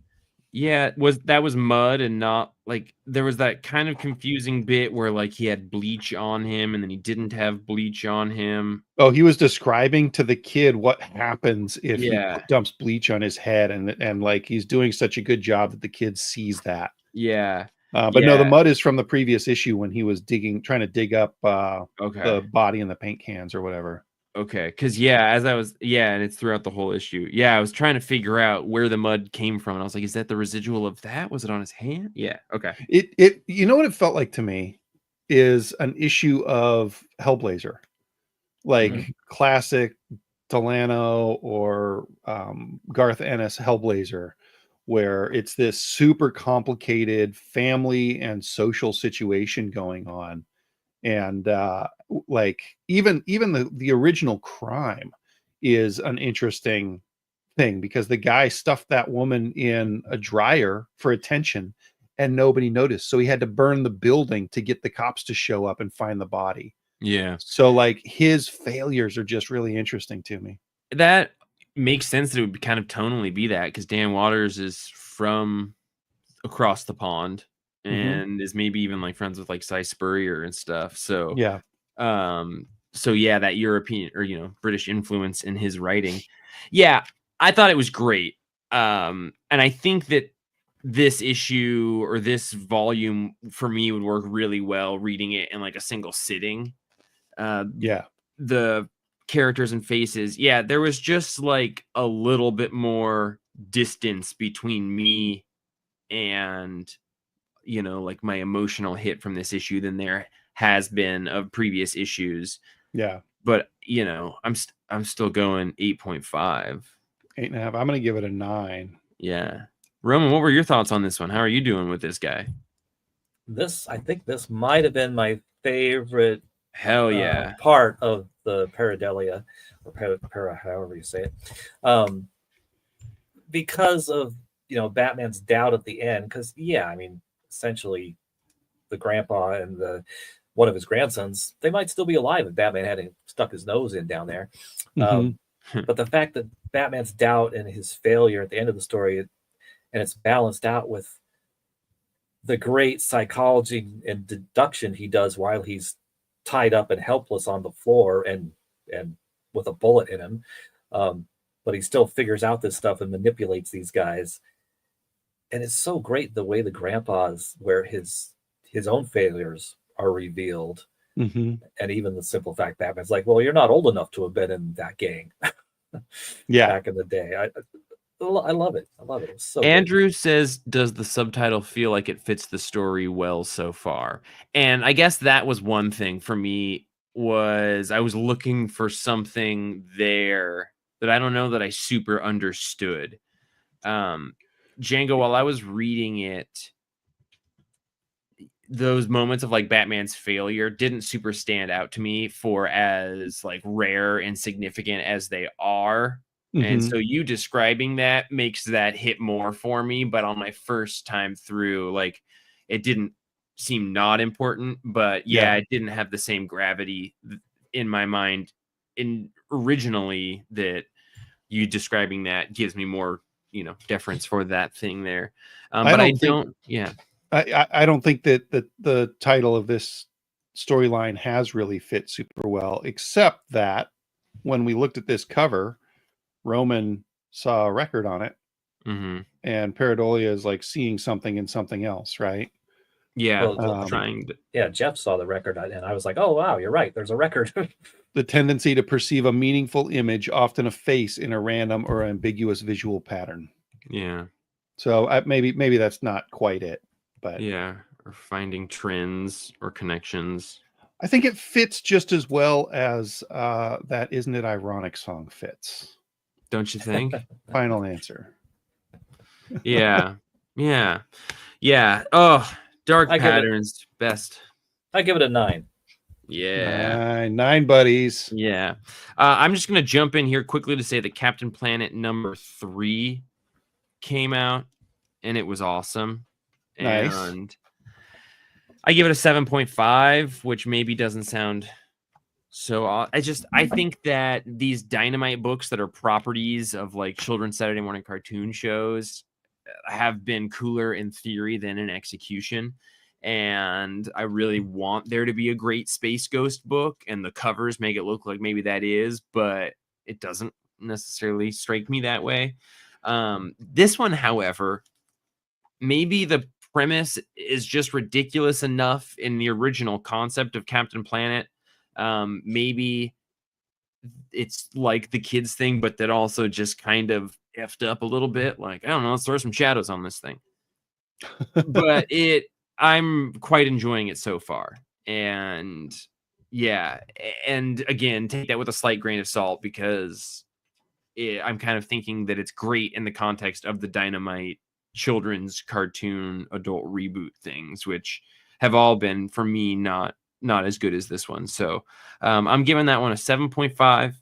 Yeah, that was mud and not like there was that kind of confusing bit where like he had bleach on him and then he didn't have bleach on him. Oh, he was describing to the kid what happens if he Yeah. dumps bleach on his head, and like he's doing such a good job that the kid sees that. Yeah. But no, the mud is from the previous issue when he was trying to dig up the body in the paint cans or whatever. Okay, because and it's throughout the whole issue. Yeah, I was trying to figure out where the mud came from, and I was like, is that the residual of that? Was it on his hand? Yeah, okay. It you know what it felt like to me is an issue of Hellblazer, like classic Delano or Garth Ennis Hellblazer, where it's this super complicated family and social situation going on. And like even the original crime is an interesting thing because the guy stuffed that woman in a dryer for attention and nobody noticed. So he had to burn the building to get the cops to show up and find the body. Yeah. So like his failures are just really interesting to me. That makes sense that it would kind of tonally be that, because Dan Waters is from across the pond and is maybe even like friends with like Cy Spurrier and stuff. So Yeah. so yeah, that European or British influence in his writing. Yeah, I thought it was great. And I think that this issue or this volume for me would work really well reading it in like a single sitting. Yeah. The characters and faces, yeah, there was just like a little bit more distance between me and like my emotional hit from this issue than there has been of previous issues. Yeah. But I'm still going 8.5. 8.5. I'm going to give it a 9. Yeah. Roman, what were your thoughts on this one? How are you doing with this guy? I think this might have been my favorite Hell yeah. part of the Paradelia, or para, however you say it, because of Batman's doubt at the end. Because I mean, essentially, the grandpa and one of his grandsons, they might still be alive if Batman hadn't stuck his nose in down there. But the fact that Batman's doubt and his failure at the end of the story, and it's balanced out with the great psychology and deduction he does while he's tied up and helpless on the floor and with a bullet in him, but he still figures out this stuff and manipulates these guys. And it's so great the way the grandpa's, where his own failures are revealed, and even the simple fact Batman's like, well, you're not old enough to have been in that gang back in the day. I love it. I love it. It's so Andrew good. says, does the subtitle feel like it fits the story well so far? And I guess that was one thing for me, was I was looking for something there that I don't know that I super understood. Django, while I was reading it, those moments of like Batman's failure didn't super stand out to me for as like rare and significant as they are. And so you describing that makes that hit more for me. But on my first time through, like, it didn't seem not important, but it didn't have the same gravity in my mind originally that you describing that gives me more, deference for that thing there. But I don't think that the title of this storyline has really fit super well, except that when we looked at this cover, Roman saw a record on it, and Paradolia is like seeing something in something else, right? Yeah, Jeff saw the record, and I was like, "Oh wow, you're right. There's a record." The tendency to perceive a meaningful image, often a face, in a random or ambiguous visual pattern. Yeah. So maybe that's not quite it, but or finding trends or connections. I think it fits just as well as that "Isn't It Ironic" song fits. Don't you think? Final answer. Yeah. Oh, Dark Patterns, best. I give it a 9. Yeah. 9 buddies. Yeah. I'm just going to jump in here quickly to say that Captain Planet #3 came out, and it was awesome. Nice. And I give it a 7.5, which maybe doesn't sound so. I think that these Dynamite books that are properties of like children's Saturday morning cartoon shows have been cooler in theory than in execution. And I really want there to be a great Space Ghost book, and the covers make it look like maybe that is, but it doesn't necessarily strike me that way. This one, however, maybe the premise is just ridiculous enough in the original concept of Captain Planet. Maybe it's like the kids thing, but that also just kind of effed up a little bit. Like, I don't know, let's throw some shadows on this thing. But I'm quite enjoying it so far. And and again, take that with a slight grain of salt, because I'm kind of thinking that it's great in the context of the Dynamite children's cartoon adult reboot things, which have all been, for me, not as good as this one. So I'm giving that one a 7.5.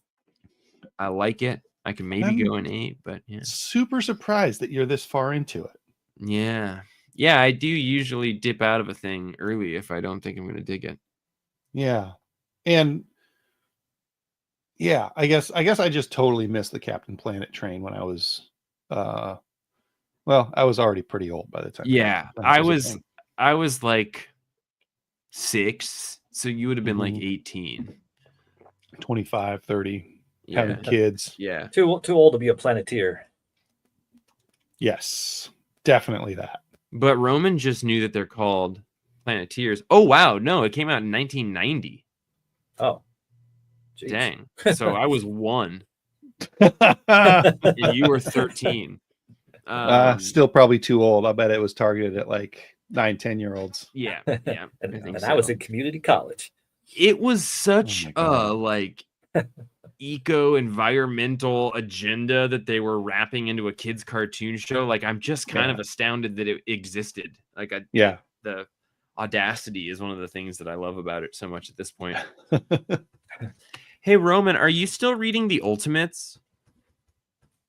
I like it. I can maybe go an 8, but super surprised that you're this far into it. Yeah. Yeah, I do usually dip out of a thing early if I don't think I'm going to dig it. Yeah. And yeah, I guess I just totally missed the Captain Planet train when I was well, I was already pretty old by the time Yeah, Captain Planet was a thing. I was like 6, so you would have been like Mhm. 18. 25, 30, Yeah, having kids. yeah. Too old to be a Planeteer. Yes, definitely that. But Roman just knew that they're called Planeteers. Oh wow, no, it came out in 1990. Oh, jeez. Dang. So I was 1 Uh, and you were 13. still probably too old. I bet it was targeted at like 9-10-year-olds. Yeah, yeah. and I think and so. I was in community college. It was such my a God. like eco-environmental agenda that they were wrapping into a kids cartoon show. Like I'm just kind of astounded that it existed. Like Yeah. the audacity is one of the things that I love about it so much at this point. Hey Roman, are you still reading the Ultimates?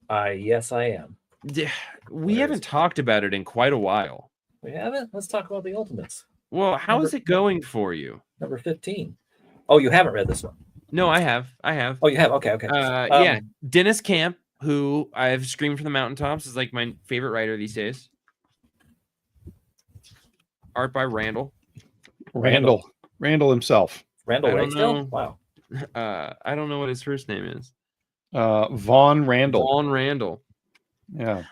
Yes, I am. We Where haven't is it? talked about it in quite a while. We haven't. Let's talk about the Ultimates. Well, how is it going for you? Number 15. Oh, you haven't read this one. No, I have. Oh, you have. Okay. Yeah, Dennis Camp, who I've screamed from the mountaintops, is like my favorite writer these days. Art by Randall himself. Randall I don't Ragsdale? know. Wow. I don't know what his first name is. Vaughn Randall. Vaughn Randall. Yeah.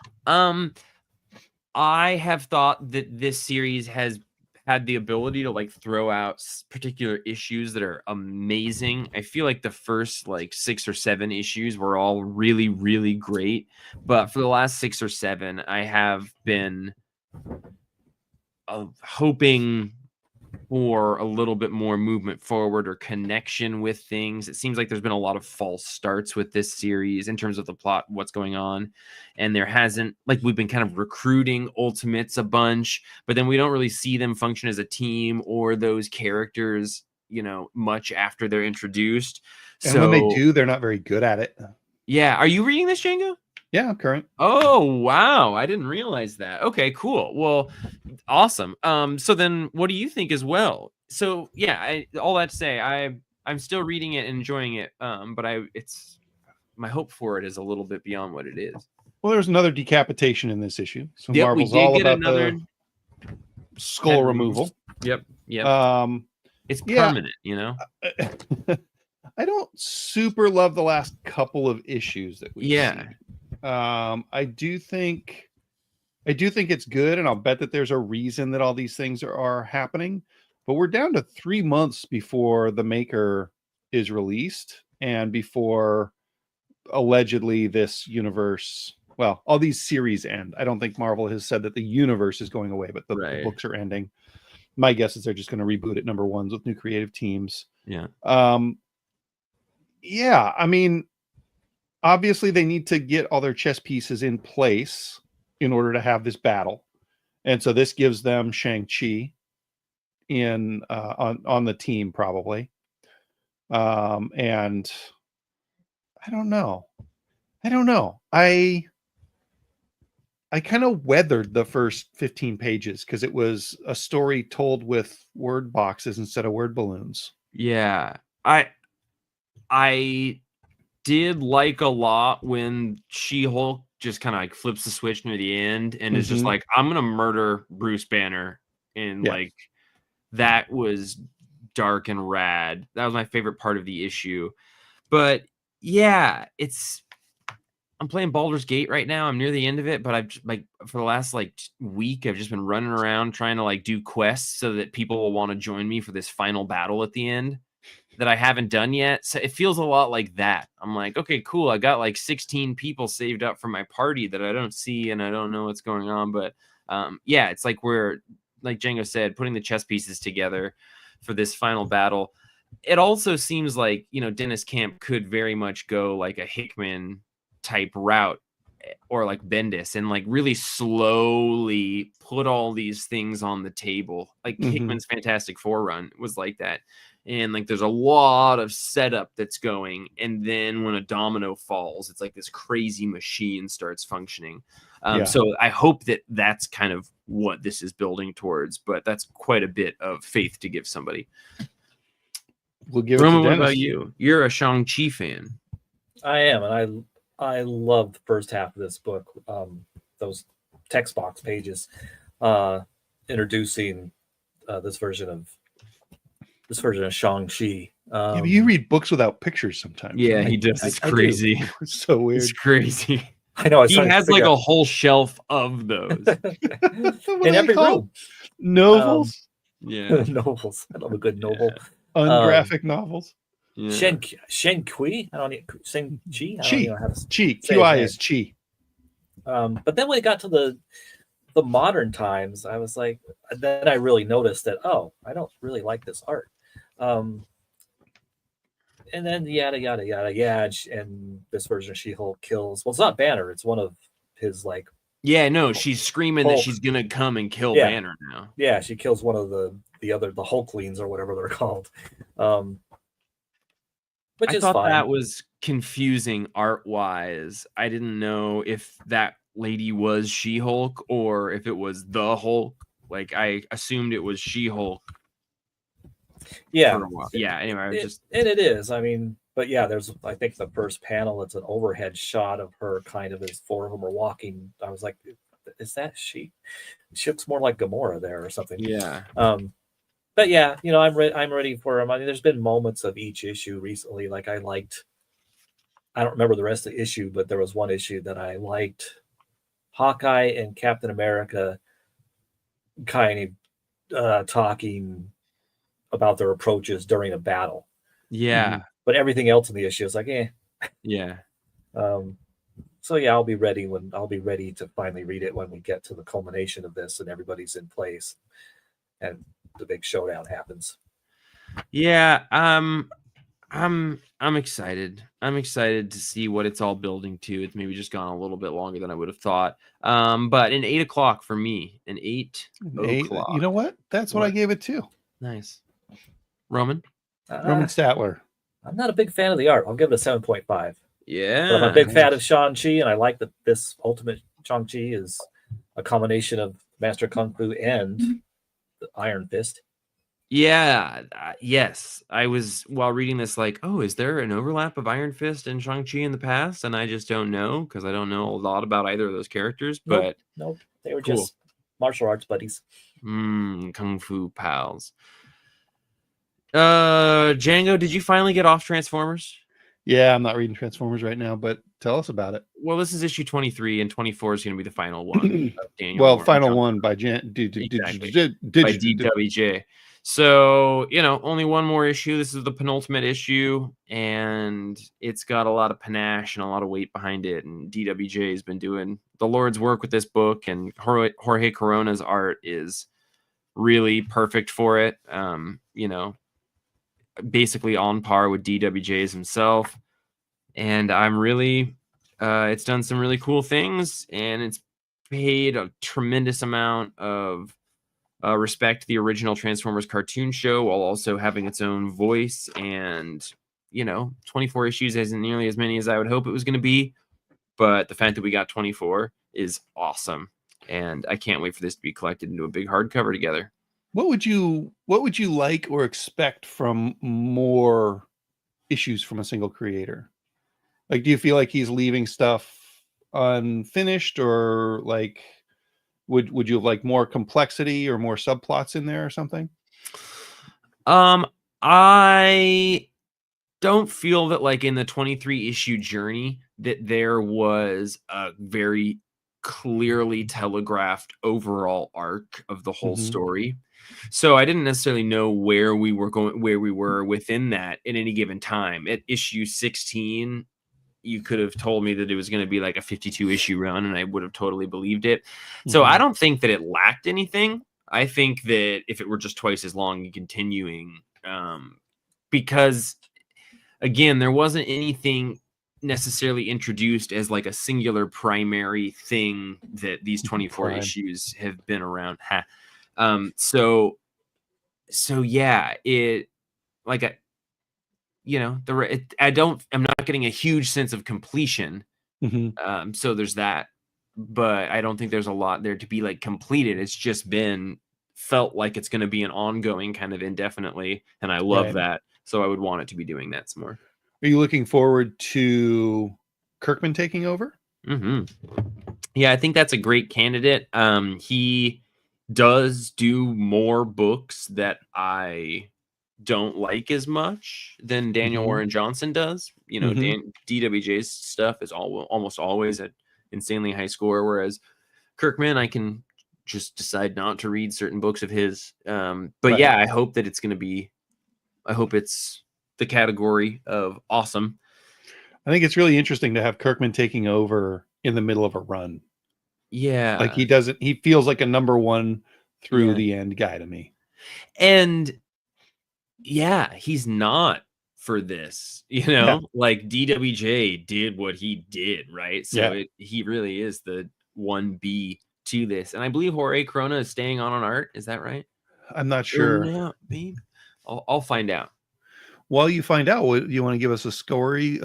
I have thought that this series has had the ability to like throw out particular issues that are amazing. I feel like the first like 6 or 7 issues were all really, really great. But for the last 6 or 7, I have been hoping for a little bit more movement forward or connection with things. It seems like there's been a lot of false starts with this series in terms of the plot, what's going on. And there hasn't, like, we've been kind of recruiting Ultimates a bunch, but then we don't really see them function as a team or those characters, you know, much after they're introduced. And when they do, they're not very good at it. Yeah. Are you reading this, Django? Yeah, I'm current. Oh, wow. I didn't realize that. Okay, cool. Well, awesome. So then what do you think as well? So yeah, all that to say, I'm still reading it and enjoying it. But it's my hope for it is a little bit beyond what it is. Well, there's another decapitation in this issue. So Yep, Marvel's we did all get about another the skull removal. Yep. It's yeah. permanent, you know. I don't super love the last couple of issues that we've seen. I do think it's good, and I'll bet that there's a reason that all these things are happening. But we're down to 3 months before the Maker is released, and before allegedly this universe, well, all these series end. I don't think Marvel has said that the universe is going away, but the books are ending. My guess is they're just going to reboot it #1s with new creative teams. Yeah. Yeah, I mean, obviously they need to get all their chess pieces in place in order to have this battle. And so this gives them Shang-Chi in on the team probably. And I don't know. I kind of weathered the first 15 pages because it was a story told with word boxes instead of word balloons. Yeah. I did like a lot when She-Hulk just kind of like flips the switch near the end and is just like, I'm gonna murder Bruce Banner. And like that was dark and rad. That was my favorite part of the issue. But yeah, I'm playing Baldur's Gate right now. I'm near the end of it, but I've like for the last like week, I've just been running around trying to like do quests so that people will want to join me for this final battle at the end that I haven't done yet. So it feels a lot like that. I'm like, okay, cool. I got like 16 people saved up for my party that I don't see and I don't know what's going on. But yeah, it's like we're, like Django said, putting the chess pieces together for this final battle. It also seems like, you know, Dennis Camp could very much go like a Hickman type route or like Bendis and like really slowly put all these things on the table. Like Hickman's Fantastic Four run was like that. And like there's a lot of setup that's going, and then when a domino falls, it's like this crazy machine starts functioning. So I hope that that's kind of what this is building towards, but that's quite a bit of faith to give somebody. We'll give Roman, it to what Dennis. about you? You're a Shang-Chi fan. I am, and I love the first half of this book. Those text box pages introducing this version of Shang-Chi. Yeah, but you read books without pictures sometimes. Yeah, right? he does. It's I do. crazy. It's so weird. It's crazy. I know. I was He trying to has like figure a whole shelf of those. What in are they every called? room. Novels, Yeah. Novels. I love a good novel. ungraphic novels. Yeah. Shen Kui. I don't need Shen Chi. I don't Chi. know how to Chi. say his QI name. is Chi. But then when it got to the modern times, I was like, then I really noticed that, oh, I don't really like this art. And then yada yada yada yada, and this version of She-Hulk kills. Well, it's not Banner; it's one of his like. Yeah, no, she's screaming that Hulk. she's gonna come and kill Yeah. Banner now. Yeah, she kills one of the Hulklings or whatever they're called. Which I is thought fine. that was confusing art-wise. I didn't know if that lady was She-Hulk or if it was the Hulk. Like I assumed it was She-Hulk. Yeah. For a while. Yeah. Anyway, I was just And it is. I mean, but yeah, there's I think the first panel. It's an overhead shot of her, kind of as four of them are walking. I was like, is that she? She looks more like Gamora there or something. yeah. But yeah, I'm ready for him. I mean, there's been moments of each issue recently. Like I don't remember the rest of the issue, but there was one issue that I liked. Hawkeye and Captain America kind of talking about their approaches during a battle. Yeah. But everything else in the issue is like, Yeah. So yeah, I'll be ready to finally read it when we get to the culmination of this and everybody's in place and the big showdown happens. Yeah. I'm excited. I'm excited to see what it's all building to. It's maybe just gone a little bit longer than I would have thought. But an 8 o'clock for me. An 8 o'clock. You know what? That's what I gave it to. Nice. Roman? Roman Statler. I'm not a big fan of the art. I'll give it a 7.5. Yeah. But I'm a big fan of Shang-Chi, and I like that this Ultimate Shang-Chi is a combination of Master Kung Fu and the Iron Fist. Yeah. Yes. I was, while reading this, like, oh, is there an overlap of Iron Fist and Shang-Chi in the past? And I just don't know because I don't know a lot about either of those characters. But Nope. They were cool. just martial arts buddies. Kung Fu pals. Django, did you finally get off Transformers? Yeah, I'm not reading Transformers right now, but tell us about it. Well, this is issue 23, and 24 is going to be the final one. Well, final one by DWJ. So, only one more issue. This is the penultimate issue, and it's got a lot of panache and a lot of weight behind it. And DWJ has been doing the Lord's work with this book, and Jorge Corona's art is really perfect for it. Basically on par with DWJ's himself. And I'm really, it's done some really cool things, and it's paid a tremendous amount of respect to the original Transformers cartoon show while also having its own voice. And 24 issues isn't nearly as many as I would hope it was going to be, but the fact that we got 24 is awesome, and I can't wait for this to be collected into a big hardcover together. What would you like or expect from more issues from a single creator? Like, do you feel like he's leaving stuff unfinished, or like would you like more complexity or more subplots in there or something? I don't feel that, like, in the 23 issue journey that there was a very clearly telegraphed overall arc of the whole story. So I didn't necessarily know where we were within that at any given time. At issue 16, you could have told me that it was going to be like a 52 issue run, and I would have totally believed it. So I don't think that it lacked anything. I think that if it were just twice as long and continuing, because again, there wasn't anything necessarily introduced as like a singular primary thing that these 24 issues have been around. So yeah, it like I'm not getting a huge sense of completion. So there's that. but I don't think there's a lot there to be like completed. It's just been felt like it's going to be an ongoing kind of indefinitely, and I love Right. that. So I would want it to be doing that some more. Are you looking forward to Kirkman taking over? Yeah, I think that's a great candidate. He does do more books that I don't like as much than Daniel Mhm. Warren Johnson does. You know, Mhm. DWJ's stuff is almost always an insanely high score, whereas Kirkman, I can just decide not to read certain books of his. But Right. yeah, I hope that it's going to be. I hope it's the category of awesome. I think it's really interesting to have Kirkman taking over in the middle of a run. Yeah, Like he feels like a number one through Yeah. the end guy to me. and yeah, he's not for this. You know, Yeah. like DWJ did what he did, right? So Yeah. he really is the 1B to this, and I believe Jorge Corona is staying on art. Is that right? I'm not sure. Yeah, babe. I'll find out. While you find out, you want to give us a scory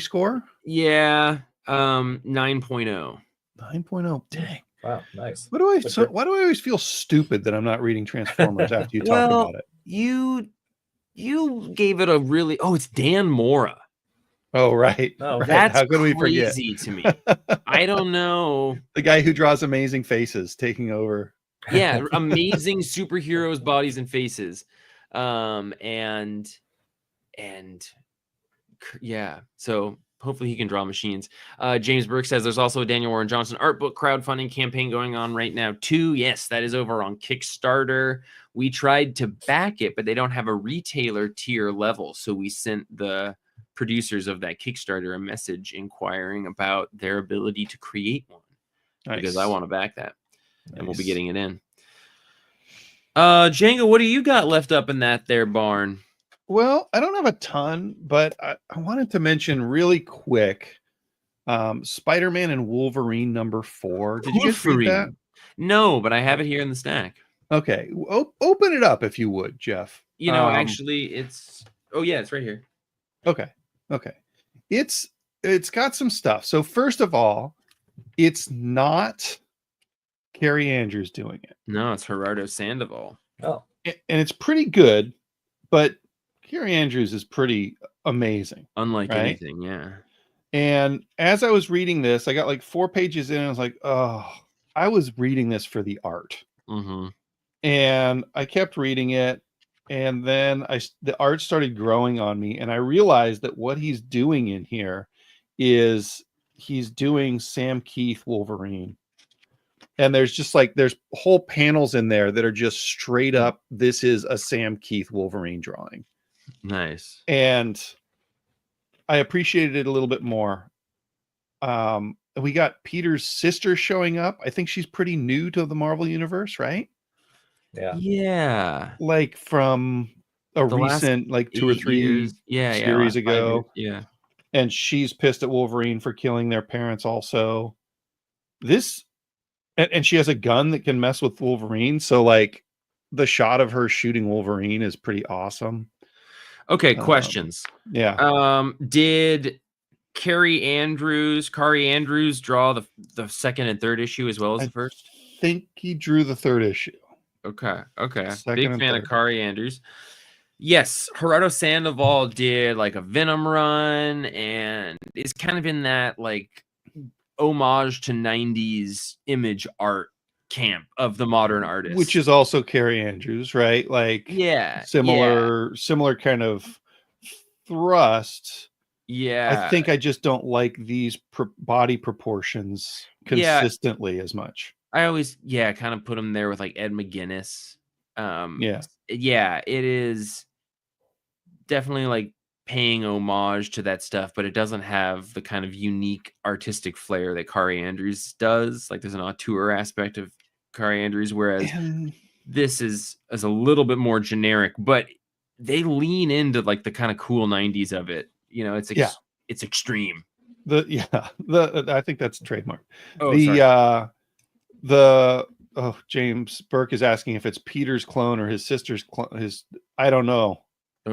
score? Yeah, 9.0. 9.0. Dang. Wow, nice. Why do I What's your- why do I always feel stupid that I'm not reading Transformers after you talk Well, about it? you gave it a really it's Dan Mora. Oh, right. Oh, Right. That's How could we forget? crazy to me. I don't know. The guy who draws amazing faces taking over. Yeah, amazing superheroes, bodies and faces. And yeah, so hopefully he can draw machines. James Burke says there's also a Daniel Warren Johnson art book crowdfunding campaign going on right now too. Yes, that is over on Kickstarter. We tried to back it, but they don't have a retailer tier level. So we sent the producers of that Kickstarter a message inquiring about their ability to create one because I Nice. want to back that. And we'll be Nice. getting it in. Django, what do you got left up in that there barn? Well, I don't have a ton, but I wanted to mention really quick Spider-Man and Wolverine #4. Did you guys read that? No, but I have it here in the stack. Okay. Open it up if you would, Jeff. You know, actually, it's it's right here. Okay. It's got some stuff. So first of all, it's not Carrie Andrews doing it. No, it's Gerardo Sandoval. Oh, And it's pretty good, but Carrie Andrews is pretty amazing. Unlike Right? anything, yeah. And as I was reading this, I got like 4 pages in and I was like, oh, I was reading this for the art. Mm-hmm. And I kept reading it. And then the art started growing on me. And I realized that what he's doing in here is he's doing Sam Keith Wolverine. And there's just like, there's whole panels in there that are just straight up, this is a Sam Keith Wolverine drawing. Nice. And I appreciated it a little bit more. We got Peter's sister showing up. I think she's pretty new to the Marvel universe, right? yeah. Yeah. Like from a The last recent, like 2 or 3 years. series last 5 ago. years. Yeah. And she's pissed at Wolverine for killing their parents also. And she has a gun that can mess with Wolverine. So like the shot of her shooting Wolverine is pretty awesome. Okay, questions. Yeah. Did Carrie Andrews draw the second and third issue as well as I the first? think he drew the 3rd issue. Okay. Second Big and fan of third. Carrie Andrews. Yes, Gerardo Sandoval did like a Venom run and is kind of in that like homage to 90s image art camp of the modern artist. Which is also Carrie Andrews, right? Like similar kind of thrust. Yeah. I think I just don't like these body proportions consistently as much. I always kind of put him there with like Ed McGuinness. Yeah, it is definitely like paying homage to that stuff, but it doesn't have the kind of unique artistic flair that Carrie Andrews does. Like there's an auteur aspect of Carrie Andrews, whereas this is a little bit more generic, but they lean into like the kind of cool 90s of it. You know, it's extreme. I think that's trademark. James Burke is asking if it's Peter's clone or his sister's clone. I don't know.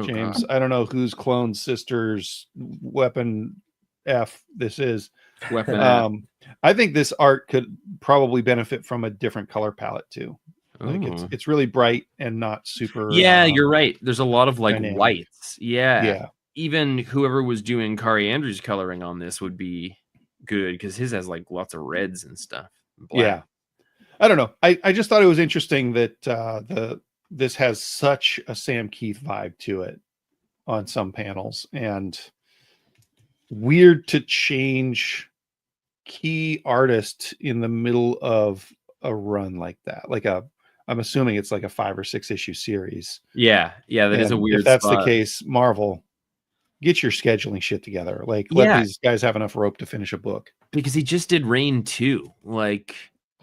James, God. I don't know whose clone sister's weapon F this is. Weapon. I think this art could probably benefit from a different color palette too. Like Ooh. it's really bright and not super. Yeah, you're right. There's a lot of like dynamic. whites. Yeah. Yeah. Even whoever was doing Kari Andrews coloring on this would be good because his has like lots of reds and stuff. Black. Yeah. I don't know. I just thought it was interesting that this has such a Sam Keith vibe to it on some panels, and weird to change key artist in the middle of a run like that. I'm assuming it's like a 5 or 6 issue series. Yeah, that is a And weird if that's spot. the case, Marvel, get your scheduling shit together. Like, Yeah. let these guys have enough rope to finish a book. Because he just did Rain 2. Like,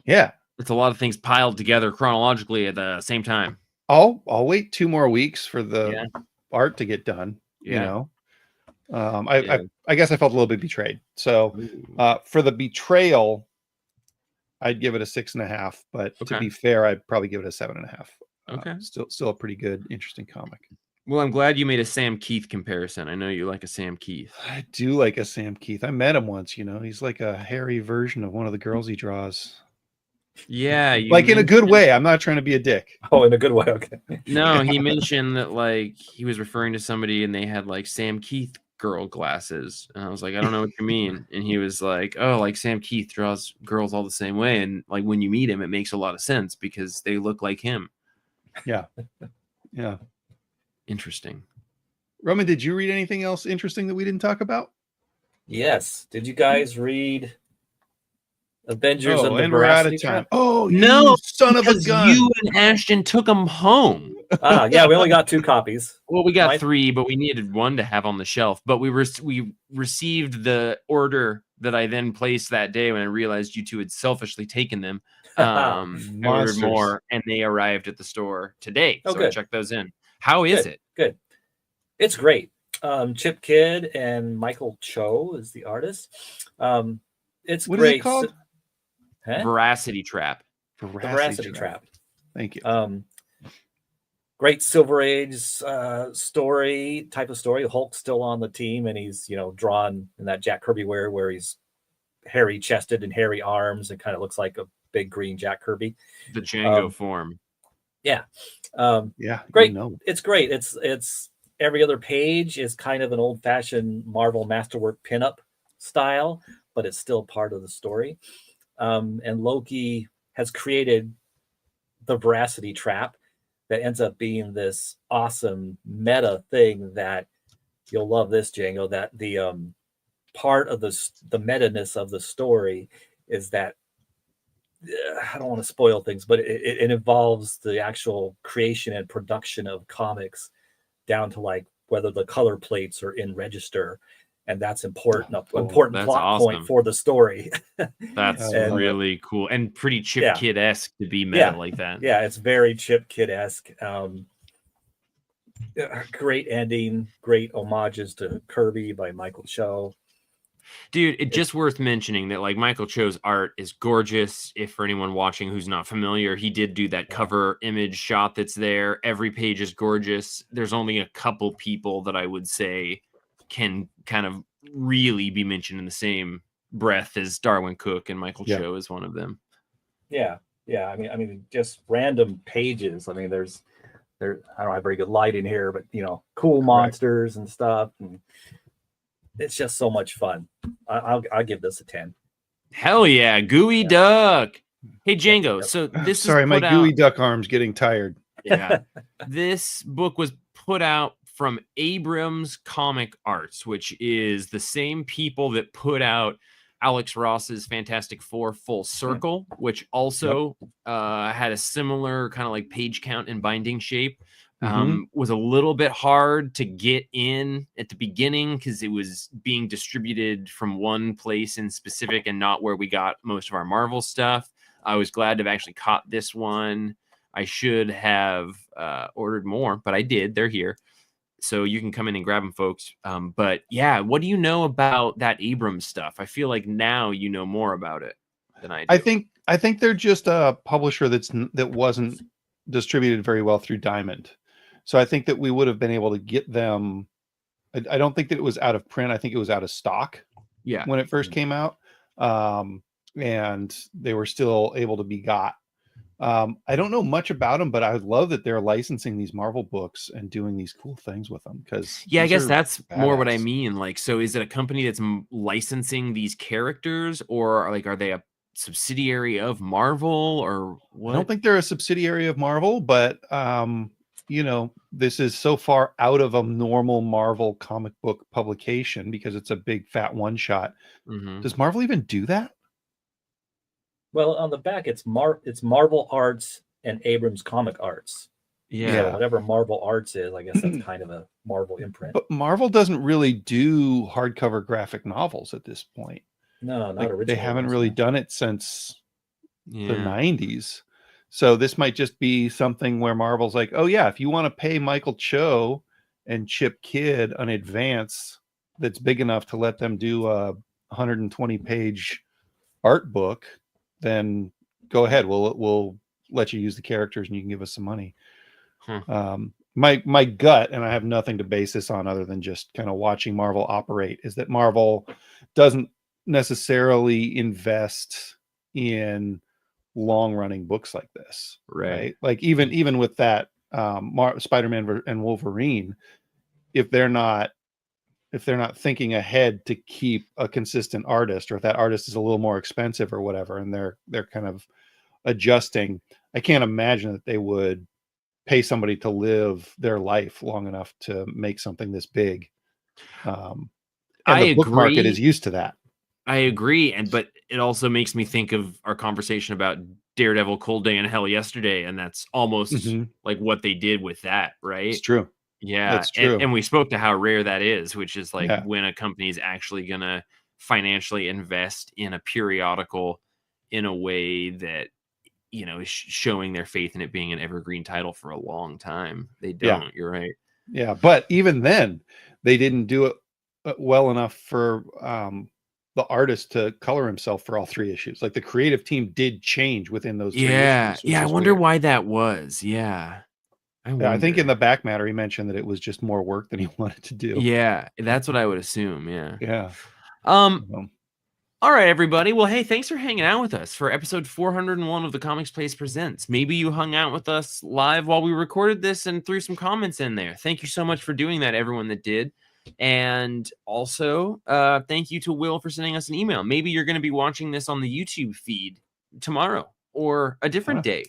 Yeah. it's a lot of things piled together chronologically at the same time. I'll wait 2 more weeks for the Yeah. art to get done. You Yeah. know, Yeah. I guess I felt a little bit betrayed. So for the betrayal, I'd give it a 6.5. But to Okay. be fair, I'd probably give it a 7.5. Okay. Still a pretty good, interesting comic. Well, I'm glad you made a Sam Keith comparison. I know you like a Sam Keith. I do like a Sam Keith. I met him once. You know, he's like a hairy version of one of the girls he draws. Yeah, you Like in a good mentioned- way. I'm not trying to be a dick. Oh, in a good way. Okay. No, he mentioned that like he was referring to somebody and they had like Sam Keith girl glasses. And I was like, I don't know what you mean. And he was like, oh, like Sam Keith draws girls all the same way. And like when you meet him, it makes a lot of sense because they look like him. Yeah. Interesting. Roman, did you read anything else interesting that we didn't talk about? Yes. Did you guys read Avengers Oh, and the and we're out Veracity of time. Trap? Oh, No, you son of a Because gun. you and Ashton took them home. Yeah, we only got 2 copies. Well, we got My- 3, but we needed 1 to have on the shelf. But we received the order that I then placed that day when I realized you two had selfishly taken them. I ordered Monsters. more, and they arrived at the store today. Oh, So I good. checked those in. How is it? Good. It's great. Chip Kidd and Michael Cho is the artist. It's What is great. it called? Huh? Veracity Trap. The Veracity Trap. Thank you. Great Silver Age story type of story. Hulk's still on the team, and he's drawn in that Jack Kirby wear where he's hairy chested and hairy arms and kind of looks like a big green Jack Kirby. The Django form. Yeah, Great. it's great. It's every other page is kind of an old fashioned Marvel masterwork pinup style, but it's still part of the story. And Loki has created the Veracity Trap that ends up being this awesome meta thing that you'll love this, Django, that the part of the meta-ness of the story is that I don't want to spoil things, but it involves the actual creation and production of comics down to like whether the color plates are in register, and that's important. Important That's plot awesome. point for the story. That's And- really cool and pretty Chip Kid-esque to be meta Yeah. like that. Yeah, it's very Chip Kid-esque. Great ending, great homages to Kirby by Michael Cho. Dude, it's just worth mentioning that like Michael Cho's art is gorgeous. If for anyone watching who's not familiar, he did do that cover image shot that's there. Every page is gorgeous. There's only a couple people that I would say can kind of really be mentioned in the same breath as Darwin Cook, and Michael Cho is one of them. Yeah. I mean, just random pages. I mean, I don't have very good light in here, but cool monsters and stuff. And it's just so much fun. I'll give this a 10. Hell yeah, Gooey Duck. Hey Django, so this Sorry, is my put gooey out, duck arm's getting tired. yeah. This book was put out from Abrams Comic Arts, which is the same people that put out Alex Ross's Fantastic Four Full Circle, which also had a similar kind of like page count and binding shape. Was a little bit hard to get in at the beginning because it was being distributed from one place in specific and not where we got most of our Marvel stuff. I was glad to have actually caught this one. I should have ordered more, but I did. They're here. So you can come in and grab them, folks. But yeah, what do you know about that Abrams stuff? I feel like now you know more about it than I do. I think they're just a publisher that wasn't distributed very well through Diamond. So I think that we would have been able to get them. I don't think that it was out of print. I think it was out of stock. Yeah. When it first came out. and they were still able to be got. I don't know much about them, but I love that they're licensing these Marvel books and doing these cool things with them. Because Yeah, I guess that's more what I badass. mean. Like, so is it a company that's licensing these characters, or like are they a subsidiary of Marvel, or what? I don't think they're a subsidiary of Marvel, but you know, this is so far out of a normal Marvel comic book publication because it's a big fat one shot. Mhm. Does Marvel even do that? Well, on the back, it's Marvel Arts and Abrams Comic Arts. Yeah. So whatever Marvel Arts is, I guess that's kind of a Marvel imprint. But Marvel doesn't really do hardcover graphic novels at this point. No, not Like, originally. they haven't really done it since the Yeah. 90s. So this might just be something where Marvel's like, oh yeah, if you want to pay Michael Cho and Chip Kidd an advance that's big enough to let them do a 120-page art book, then go ahead. We'll let you use the characters and you can give us some money. Huh. My gut, and I have nothing to base this on other than just kind of watching Marvel operate, is that Marvel doesn't necessarily invest in long-running books like this, Right. Like even with that Spider-Man and Wolverine, if they're not thinking ahead to keep a consistent artist, or if that artist is a little more expensive or whatever, and they're kind of adjusting, I can't imagine that they would pay somebody to live their life long enough to make something this big. And the book market is used to that. I agree, but it also makes me think of our conversation about Daredevil, Cold Day in Hell yesterday, and that's almost like what they did with that, right? It's true. Yeah, That's true. And we spoke to how rare that is, which is like Yeah. when a company is actually going to financially invest in a periodical in a way that, you know, is showing their faith in it being an evergreen title for a long time. They don't. Yeah. You're right. Yeah, but even then, they didn't do it well enough for the artist to color himself for all 3 issues. Like, the creative team did change within those 3 issues. Yeah. I wonder why that was. Yeah. I think in the back matter, he mentioned that it was just more work than he wanted to do. Yeah, that's what I would assume. Yeah. Yeah. All right, everybody. Well, hey, thanks for hanging out with us for episode 401 of the Comics Place Presents. Maybe you hung out with us live while we recorded this and threw some comments in there. Thank you so much for doing that, everyone that did. And also, thank you to Will for sending us an email. Maybe you're going to be watching this on the YouTube feed tomorrow or a different day.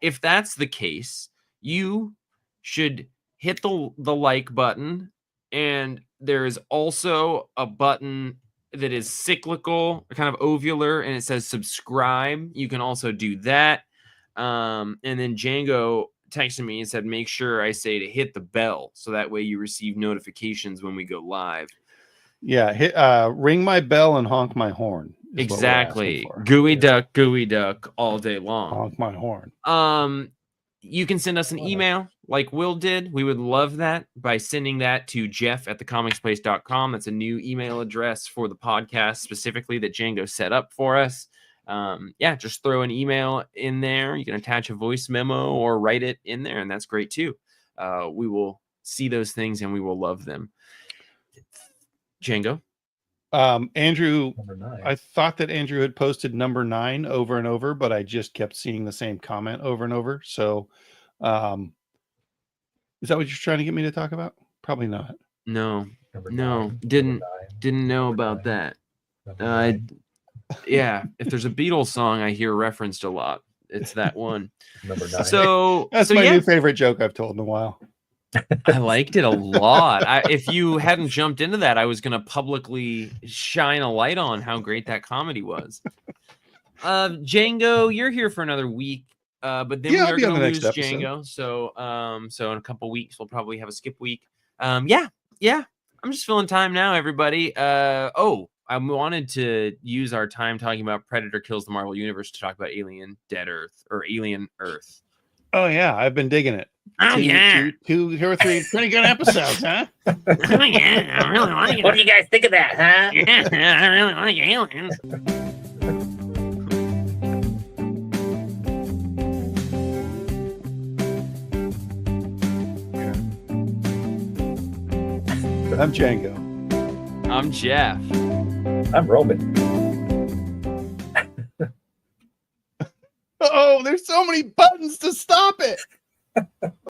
If that's the case, you should hit the like button. And there is also a button that is cyclical, kind of ovular, and it says subscribe. You can also do that. And then Django texted me and said, make sure I say to hit the bell, so that way you receive notifications when we go live. Yeah, hit ring my bell and honk my horn. Exactly. Gooey duck all day long. Honk my horn. You can send us an email like Will did. We would love that by sending that to jeff@thecomicsplace.com. That's a new email address for the podcast specifically that Django set up for us. Just throw an email in there. You can attach a voice memo or write it in there, and that's great too. We will see those things and we will love them. Django? Andrew, Number 9. I thought that Andrew had posted number 9 over and over, but I just kept seeing the same comment over and over. So is that what you're trying to get me to talk about? Probably not. No, Number no, 9. didn't know Number about 9. that. Yeah, if there's a Beatles song I hear referenced a lot, it's that one. Number 9. So That's my new favorite joke I've told in a while. I liked it a lot. If you hadn't jumped into that, I was going to publicly shine a light on how great that comedy was. Django, you're here for another week, but then we're going to lose Django. So in a couple weeks, we'll probably have a skip week. I'm just filling time now, everybody. I wanted to use our time talking about Predator Kills the Marvel Universe to talk about Alien Dead Earth or Alien Earth. Oh yeah, I've been digging it. Oh yeah, two or three pretty good episodes, huh? Oh yeah, I really like it. What do you guys think of that, huh? Yeah, I really like Aliens. I'm Django. I'm Jeff. I'm Roman. There's so many buttons to stop it.